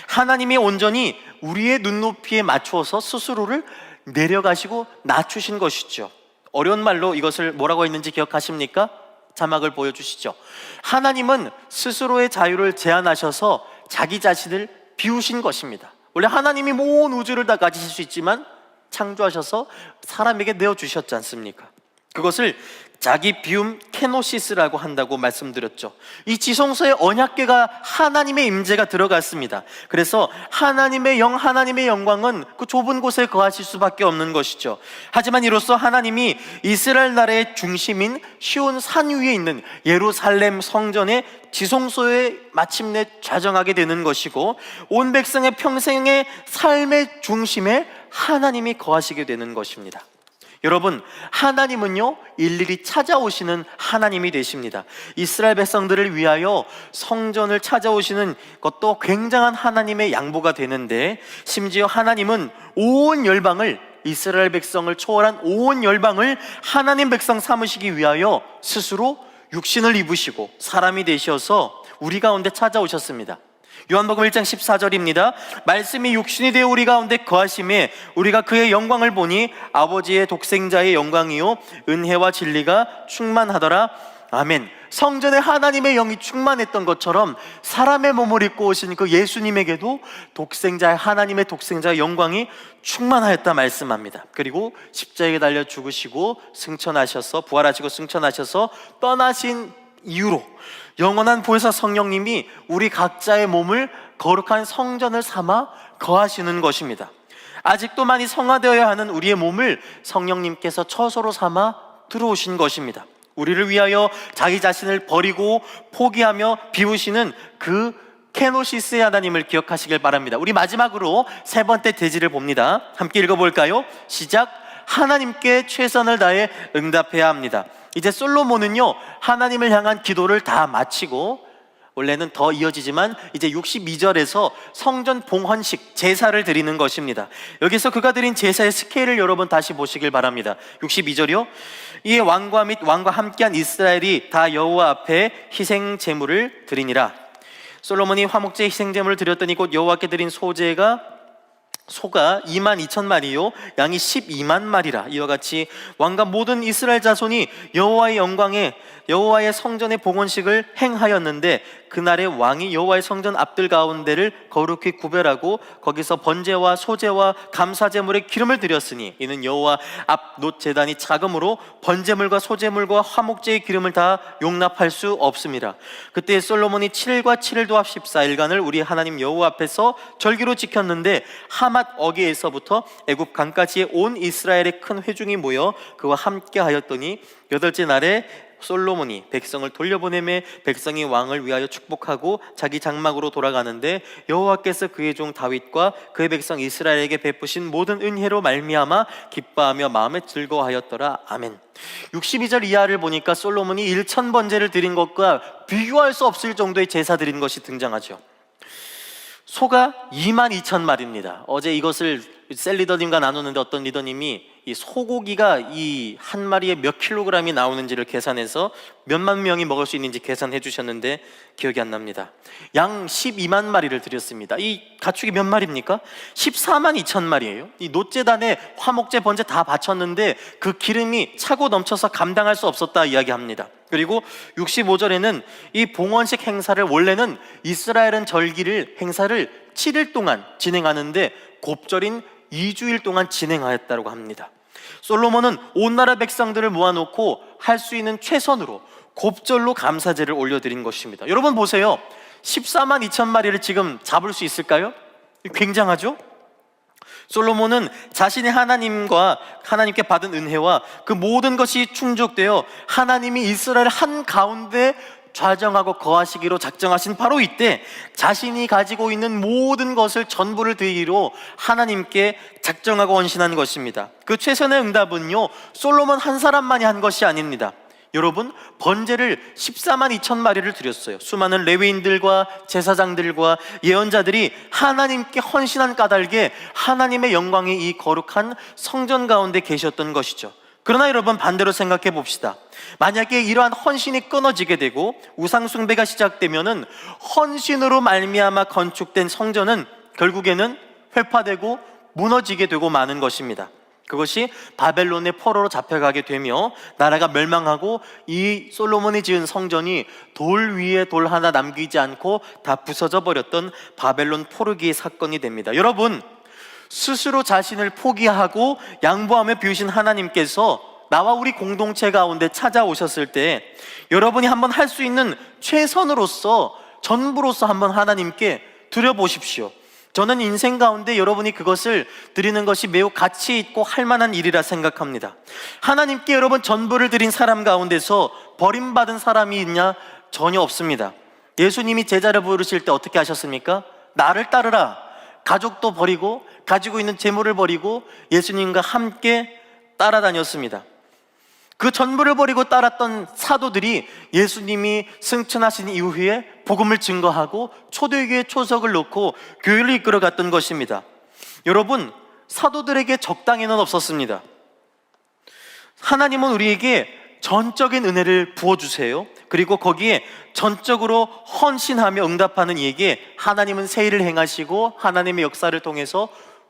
하나님이 온전히 우리의 눈높이에 맞추어서 스스로를 내려가시고 낮추신 것이죠. 어려운 말로 이것을 뭐라고 했는지 기억하십니까? 자막을 보여주시죠. 하나님은 스스로의 자유를 제한하셔서 자기 자신을 비우신 것입니다. 원래 하나님이 온 우주를 다 가지실 수 있지만 창조하셔서 사람에게 내어주셨지 않습니까? 그것을 자기 비움 케노시스라고 한다고 말씀드렸죠. 이 지성소에 언약궤가 하나님의 임재가 들어갔습니다. 그래서 하나님의 하나님의 영광은 그 좁은 곳에 거하실 수밖에 없는 것이죠. 하지만 이로써 하나님이 이스라엘 나라의 중심인 시온 산 위에 있는 예루살렘 성전의 지성소에 마침내 좌정하게 되는 것이고 온 백성의 평생의 삶의 중심에 하나님이 거하시게 되는 것입니다. 여러분, 하나님은요 일일이 찾아오시는 하나님이 되십니다. 이스라엘 백성들을 위하여 성전을 찾아오시는 것도 굉장한 하나님의 양보가 되는데, 심지어 하나님은 온 열방을, 이스라엘 백성을 초월한 온 열방을 하나님 백성 삼으시기 위하여 스스로 육신을 입으시고 사람이 되셔서 우리 가운데 찾아오셨습니다. 요한복음 1장 14절입니다. 말씀이 육신이 되어 우리 가운데 거하심에 우리가 그의 영광을 보니 아버지의 독생자의 영광이요 은혜와 진리가 충만하더라. 아멘. 성전에 하나님의 영이 충만했던 것처럼 사람의 몸을 입고 오신 그 예수님에게도 독생자의 하나님의 독생자의 영광이 충만하였다 말씀합니다. 그리고 십자가에 달려 죽으시고 승천하셔서 부활하시고 승천하셔서 떠나신 이유로 영원한 보혜사 성령님이 우리 각자의 몸을 거룩한 성전을 삼아 거하시는 것입니다. 아직도 많이 성화되어야 하는 우리의 몸을 성령님께서 처소로 삼아 들어오신 것입니다. 우리를 위하여 자기 자신을 버리고 포기하며 비우시는 그 케노시스의 하나님을 기억하시길 바랍니다. 우리 마지막으로 세 번째 대지를 봅니다. 함께 읽어볼까요? 시작. 하나님께 최선을 다해 응답해야 합니다. 이제 솔로몬은요 하나님을 향한 기도를 다 마치고, 원래는 더 이어지지만 이제 62절에서 성전 봉헌식 제사를 드리는 것입니다. 여기서 그가 드린 제사의 스케일을 여러분 다시 보시길 바랍니다. 62절이요. 이에 왕과 및 왕과 함께한 이스라엘이 다 여호와 앞에 희생 제물을 드리니라. 솔로몬이 화목제 희생 제물을 드렸더니 곧 여호와께 드린 소가 22,000마리요 양이 12만마리라. 이와 같이 왕과 모든 이스라엘 자손이 여호와의 영광에 여호와의 성전의 봉헌식을 행하였는데, 그날에 왕이 여호와의 성전 앞들 가운데를 거룩히 구별하고 거기서 번제와 소제와 감사제물의 기름을 드렸으니 이는 여호와 앞 놋 제단이 작음으로 번제물과 소제물과 화목제의 기름을 다 용납할 수 없습니다. 그때 솔로몬이 7일과 7일 도합 14일간을 우리 하나님 여호와 앞에서 절기로 지켰는데, 하맛 어귀에서부터 애굽 강까지의 온 이스라엘의 큰 회중이 모여 그와 함께 하였더니, 여덟째 날에 솔로몬이 백성을 돌려보내매 백성이 왕을 위하여 축복하고 자기 장막으로 돌아가는데, 여호와께서 그의 종 다윗과 그의 백성 이스라엘에게 베푸신 모든 은혜로 말미암아 기뻐하며 마음에 즐거워하였더라. 아멘. 62절 이하를 보니까 솔로몬이 1,000번제를 드린 것과 비교할 수 없을 정도의 제사 드린 것이 등장하죠. 소가 22,000마리입니다. 어제 이것을 셀 리더님과 나누는데 어떤 리더님이 이 소고기가 이 한 마리에 몇 킬로그램이 나오는지를 계산해서 몇만 명이 먹을 수 있는지 계산해 주셨는데 기억이 안 납니다. 양 12만 마리를 드렸습니다. 이 가축이 몇 마리입니까? 14만 2천 마리예요. 이 놋제단에 화목제, 번제 다 바쳤는데 그 기름이 차고 넘쳐서 감당할 수 없었다 이야기합니다. 그리고 65절에는 이 봉헌식 행사를, 원래는 이스라엘은 행사를 7일 동안 진행하는데 곱절인 2주일 동안 진행하였다고 합니다. 솔로몬은 온 나라 백성들을 모아놓고 할 수 있는 최선으로 곱절로 감사제를 올려드린 것입니다. 여러분 보세요. 14만 2천 마리를 지금 잡을 수 있을까요? 굉장하죠? 솔로몬은 자신의 하나님께 받은 은혜와 그 모든 것이 충족되어 하나님이 이스라엘 한가운데 좌정하고 거하시기로 작정하신 바로 이때 자신이 가지고 있는 모든 것을 전부를 드리기로 하나님께 작정하고 헌신한 것입니다. 그 최선의 응답은요, 솔로몬 한 사람만이 한 것이 아닙니다. 여러분, 번제를 14만 2천 마리를 드렸어요. 수많은 레위인들과 제사장들과 예언자들이 하나님께 헌신한 까닭에 하나님의 영광이 이 거룩한 성전 가운데 계셨던 것이죠. 그러나 여러분, 반대로 생각해 봅시다. 만약에 이러한 헌신이 끊어지게 되고 우상 숭배가 시작되면은 헌신으로 말미암아 건축된 성전은 결국에는 회파되고 무너지게 되고 마는 것입니다. 그것이 바벨론의 포로로 잡혀가게 되며 나라가 멸망하고 이 솔로몬이 지은 성전이 돌 위에 돌 하나 남기지 않고 다 부서져 버렸던 바벨론 포르기의 사건이 됩니다. 여러분, 스스로 자신을 포기하고 양보하며 비우신 하나님께서 나와 우리 공동체 가운데 찾아오셨을 때 여러분이 한번 할 수 있는 최선으로서, 전부로서 한번 하나님께 드려보십시오. 저는 인생 가운데 여러분이 그것을 드리는 것이 매우 가치 있고 할 만한 일이라 생각합니다. 하나님께 여러분 전부를 드린 사람 가운데서 버림받은 사람이 있냐? 전혀 없습니다. 예수님이 제자를 부르실 때 어떻게 하셨습니까? 나를 따르라. 가족도 버리고 가지고 있는 재물을 버리고 예수님과 함께 따라다녔습니다. 그 전부를 버리고 따랐던 사도들이 예수님이 승천하신 이후에 복음을 증거하고 초대교회 초석을 놓고 교회를 이끌어갔던 것입니다. 여러분, 사도들에게 적당히는 없었습니다. 하나님은 우리에게 전적인 은혜를 부어주세요. 그리고 거기에 전적으로 헌신하며 응답하는 이에게 하나님은 새 일을 행하시고 하나님의 역사를 통해서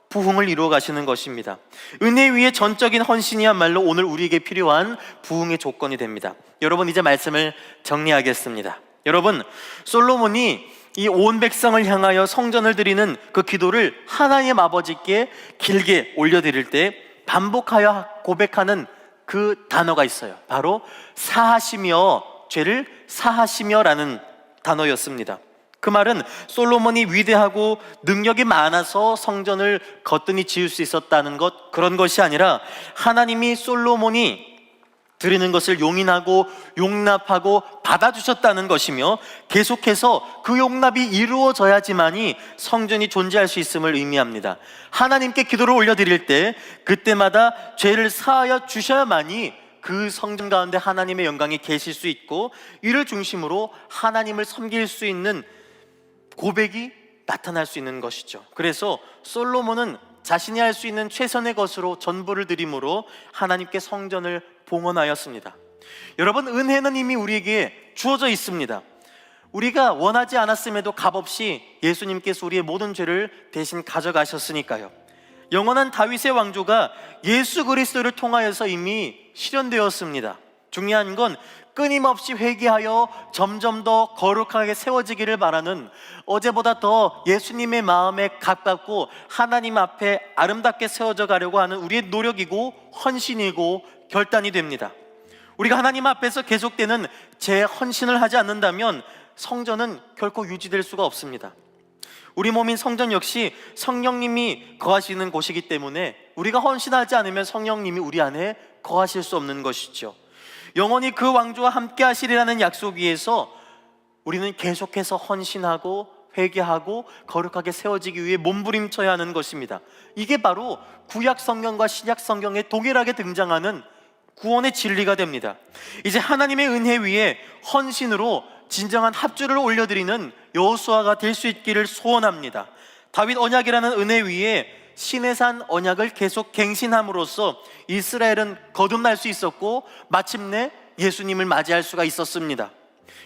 부흥을 이루어 가시는 것입니다. 은혜 위에 전적인 헌신이야말로 오늘 우리에게 필요한 부흥의 조건이 됩니다. 여러분, 이제 말씀을 정리하겠습니다. 여러분, 솔로몬이 이 온 백성을 향하여 성전을 드리는 그 기도를 하나님 아버지께 길게 올려드릴 때 반복하여 고백하는 그 단어가 있어요. 바로 사하시며, 죄를 사하시며라는 단어였습니다. 그 말은 솔로몬이 위대하고 능력이 많아서 성전을 거뜬히 지을 수 있었다는 것, 그런 것이 아니라 하나님이 솔로몬이 드리는 것을 용인하고 용납하고 받아주셨다는 것이며 계속해서 그 용납이 이루어져야지만이 성전이 존재할 수 있음을 의미합니다. 하나님께 기도를 올려드릴 때 그때마다 죄를 사하여 주셔야만이 그 성전 가운데 하나님의 영광이 계실 수 있고 이를 중심으로 하나님을 섬길 수 있는 고백이 나타날 수 있는 것이죠. 그래서 솔로몬은 자신이 할 수 있는 최선의 것으로 전부를 드림으로 하나님께 성전을 봉헌하였습니다. 여러분, 은혜는 이미 우리에게 주어져 있습니다. 우리가 원하지 않았음에도 값없이 예수님께서 우리의 모든 죄를 대신 가져가셨으니까요. 영원한 다윗의 왕조가 예수 그리스도를 통하여서 이미 실현되었습니다. 중요한 건 끊임없이 회개하여 점점 더 거룩하게 세워지기를 바라는, 어제보다 더 예수님의 마음에 가깝고 하나님 앞에 아름답게 세워져 가려고 하는 우리의 노력이고 헌신이고 결단이 됩니다. 우리가 하나님 앞에서 계속되는 재헌신을 하지 않는다면 성전은 결코 유지될 수가 없습니다. 우리 몸인 성전 역시 성령님이 거하시는 곳이기 때문에 우리가 헌신하지 않으면 성령님이 우리 안에 거하실 수 없는 것이죠. 영원히 그 왕조와 함께 하시리라는 약속 위에서 우리는 계속해서 헌신하고 회개하고 거룩하게 세워지기 위해 몸부림쳐야 하는 것입니다. 이게 바로 구약 성경과 신약 성경에 동일하게 등장하는 구원의 진리가 됩니다. 이제 하나님의 은혜 위에 헌신으로 진정한 합주를 올려드리는 여호수아가 될 수 있기를 소원합니다. 다윗 언약이라는 은혜 위에 시내산 언약을 계속 갱신함으로써 이스라엘은 거듭날 수 있었고 마침내 예수님을 맞이할 수가 있었습니다.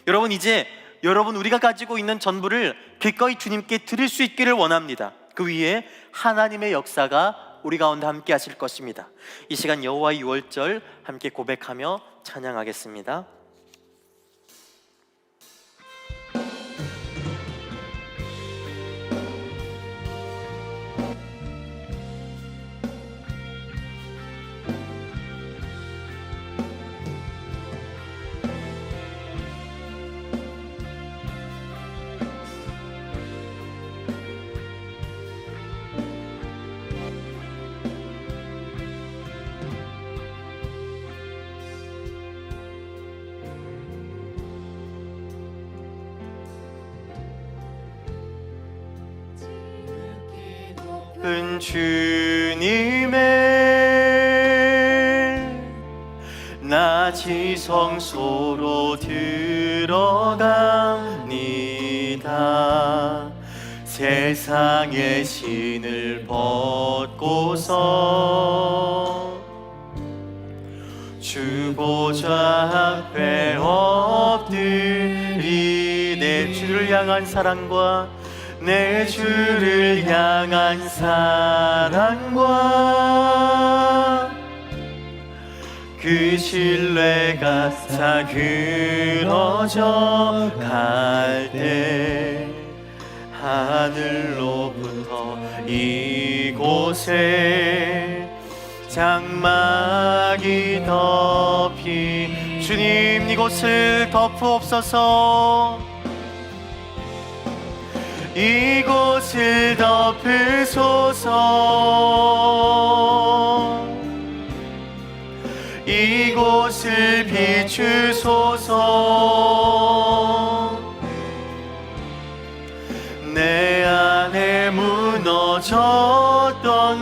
여러분, 이제 우리가 가지고 있는 전부를 기꺼이 주님께 드릴 수 있기를 원합니다. 그 위에 하나님의 역사가 우리 가운데 함께 하실 것입니다. 이 시간 여호와의 유월절 함께 고백하며 찬양하겠습니다. 높은 주님의 낮이 성소로 들어갑니다. 세상의 신을 벗고서 주 보좌 앞에 엎드리 내 주를 향한 사랑과 내 주를 향한 사랑과 그 신뢰가 사그러져 갈 때 하늘로부터 이곳에 장막이 덮이 주님 이곳을 덮으옵소서. 이곳을 덮으소서. 이곳을 비추소서. 내 안에 무너졌던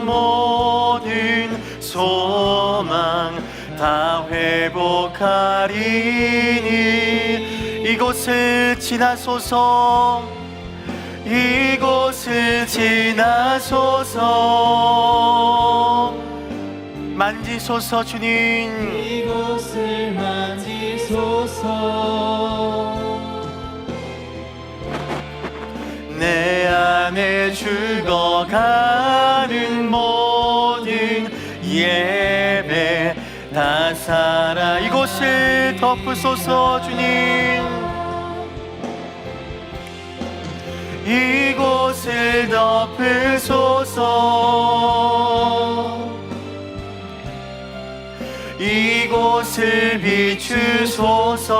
모든 소망 다 회복하리니 이곳을 지나소서. 이곳을 지나소서. 만지소서 주님. 이곳을 만지소서. 내 안에 죽어가는 모든 예배 다 살아 이곳을 덮으소서 주님. 이곳을 덮으소서. 이곳을 비추소서.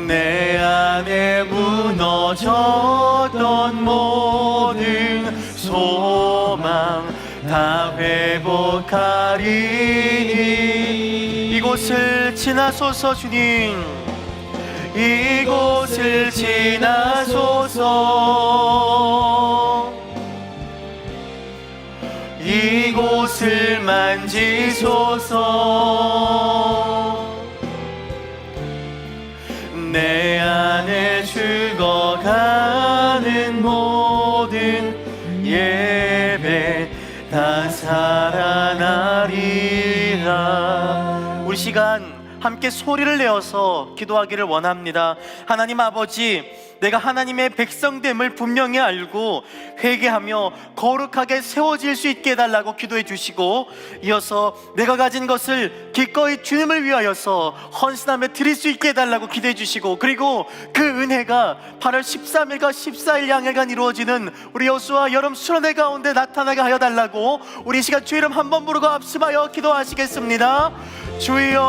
내 안에 무너졌던 모든 소망 다 회복하리니 이곳을 지나소서 주님. 이곳을 지나소서. 이곳을 만지소서. 내 안에 죽어가는 모든 예배 다 살아나리라. 우리 시간 함께 소리를 내어서 기도하기를 원합니다. 하나님 아버지, 내가 하나님의 백성됨을 분명히 알고 회개하며 거룩하게 세워질 수 있게 해달라고 기도해 주시고, 이어서 내가 가진 것을 기꺼이 주님을 위하여서 헌신하며 드릴 수 있게 해달라고 기도해 주시고, 그리고 그 은혜가 8월 13일과 14일 양일간 이루어지는 우리 여수와 여름 수련회 가운데 나타나게 하여 달라고 우리 시간 주 이름 한번 부르고 합심하여 기도하시겠습니다. 주여.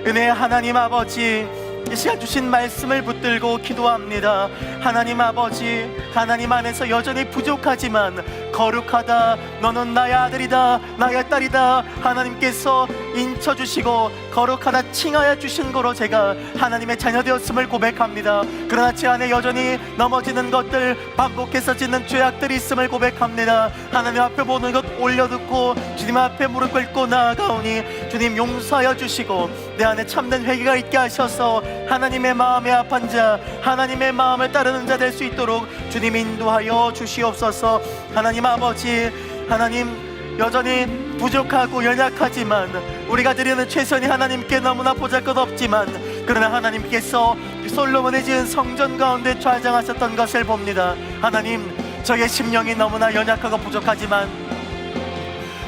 은혜의 하나님 아버지, 이 시간 주신 말씀을 붙들고 기도합니다. 하나님 아버지, 하나님 안에서 여전히 부족하지만 거룩하다, 너는 나의 아들이다, 나의 딸이다, 하나님께서 인쳐주시고 거룩하다 칭하여 주신 거로 제가 하나님의 자녀 되었음을 고백합니다. 그러나 제 안에 여전히 넘어지는 것들, 반복해서 짓는 죄악들이 있음을 고백합니다. 하나님 앞에 모든 것 올려듣고 주님 앞에 무릎 꿇고 나아가오니 주님 용서하여 주시고 내 안에 참된 회개가 있게 하셔서 하나님의 마음에 합한 자, 하나님의 마음을 따르는 자 될 수 있도록 주님 인도하여 주시옵소서. 하나님 아버지, 하나님 여전히 부족하고 연약하지만 우리가 드리는 최선이 하나님께 너무나 보잘것없지만, 그러나 하나님께서 솔로몬이 지은 성전 가운데 좌정하셨던 것을 봅니다. 하나님, 저의 심령이 너무나 연약하고 부족하지만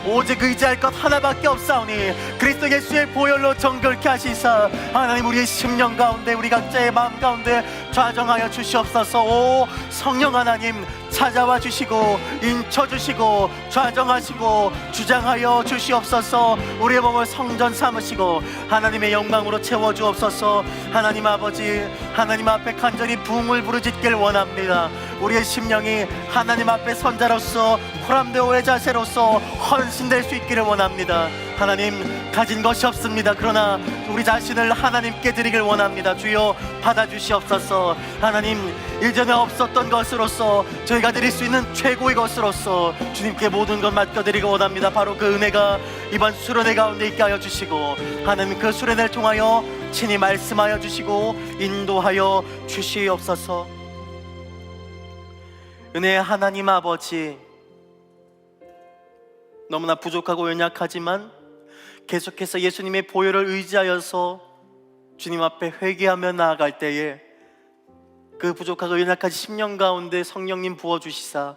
오직 의지할 것 하나밖에 없사오니 그리스도 예수의 보혈로 정결케 하시사 하나님 우리의 심령 가운데, 우리 각자의 마음 가운데 좌정하여 주시옵소서. 오 성령 하나님, 찾아와 주시고 인쳐주시고 좌정하시고 주장하여 주시옵소서. 우리의 몸을 성전 삼으시고 하나님의 영광으로 채워주옵소서. 하나님 아버지, 하나님 앞에 간절히 부흥을 부르짖길 원합니다. 우리의 심령이 하나님 앞에 선자로서 호람대오의 자세로서 헌신될 수 있기를 원합니다. 하나님, 가진 것이 없습니다. 그러나 우리 자신을 하나님께 드리길 원합니다. 주여 받아주시옵소서. 하나님, 일전에 없었던 것으로서 저희가 드릴 수 있는 최고의 것으로서 주님께 모든 것 맡겨드리기 원합니다. 바로 그 은혜가 이번 수련회 가운데 있게 하여 주시고, 하나님 그 수련회를 통하여 친히 말씀하여 주시고 인도하여 주시옵소서. 은혜의 하나님 아버지, 너무나 부족하고 연약하지만 계속해서 예수님의 보혈을 의지하여서 주님 앞에 회개하며 나아갈 때에 그 부족하고 연약한 10년 가운데 성령님 부어주시사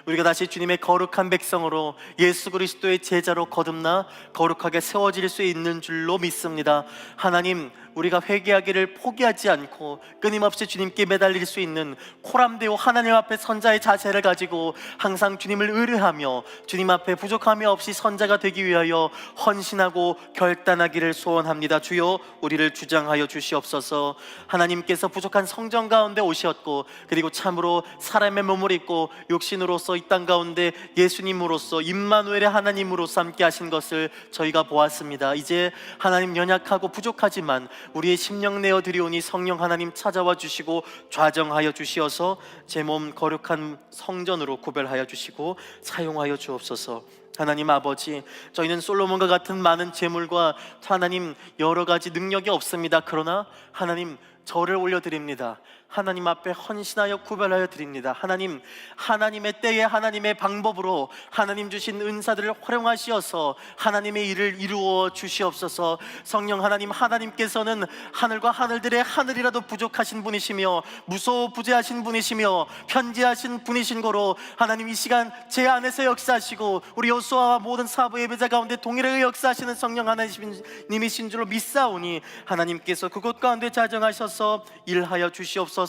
우리가 다시 주님의 거룩한 백성으로 예수 그리스도의 제자로 거듭나 거룩하게 세워질 수 있는 줄로 믿습니다. 하나님, 우리가 회개하기를 포기하지 않고 끊임없이 주님께 매달릴 수 있는 코람데오 하나님 앞에 선자의 자세를 가지고 항상 주님을 의뢰하며 주님 앞에 부족함이 없이 선자가 되기 위하여 헌신하고 결단하기를 소원합니다. 주여, 우리를 주장하여 주시옵소서. 하나님께서 부족한 성전 가운데 오셨고, 그리고 참으로 사람의 몸을 입고 육신으로서 이 땅 가운데 예수님으로서 임마누엘의 하나님으로서 함께 하신 것을 저희가 보았습니다. 이제 하나님, 연약하고 부족하지만 우리의 심령 내어 드리오니 성령 하나님 찾아와 주시고 좌정하여 주시어서 제 몸 거룩한 성전으로 구별하여 주시고 사용하여 주옵소서. 하나님 아버지, 저희는 솔로몬과 같은 많은 재물과 하나님 여러 가지 능력이 없습니다. 그러나 하나님, 저를 올려드립니다. 하나님 앞에 헌신하여 구별하여 드립니다. 하나님, 하나님의 때에 하나님의 방법으로 하나님 주신 은사들을 활용하시어서 하나님의 일을 이루어 주시옵소서. 성령 하나님, 하나님께서는 하늘과 하늘들의 하늘이라도 부족하신 분이시며 무소부재하신 분이시며 편지하신 분이신 거로 하나님, 이 시간 제 안에서 역사하시고 우리 여호수아와 모든 사부 예배자 가운데 동일하게 역사하시는 성령 하나님이신 줄로 믿사오니 하나님께서 그곳 가운데 자정하셔서 일하여 주시옵소서.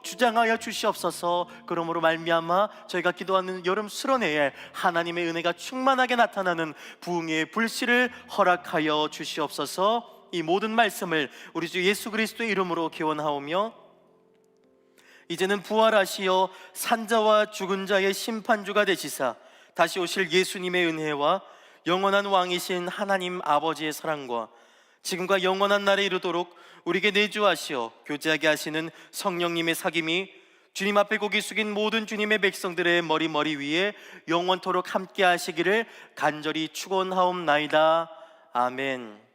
주장하여 주시옵소서. 그러므로 말미암아 저희가 기도하는 여름 수련회에 하나님의 은혜가 충만하게 나타나는 부흥의 불씨를 허락하여 주시옵소서. 이 모든 말씀을 우리 주 예수 그리스도의 이름으로 기원하오며, 이제는 부활하시어 산자와 죽은 자의 심판주가 되시사 다시 오실 예수님의 은혜와 영원한 왕이신 하나님 아버지의 사랑과 지금과 영원한 날에 이르도록 우리에게 내주하시어 교제하게 하시는 성령님의 사귐이 주님 앞에 고개 숙인 모든 주님의 백성들의 머리 위에 영원토록 함께 하시기를 간절히 축원하옵나이다. 아멘.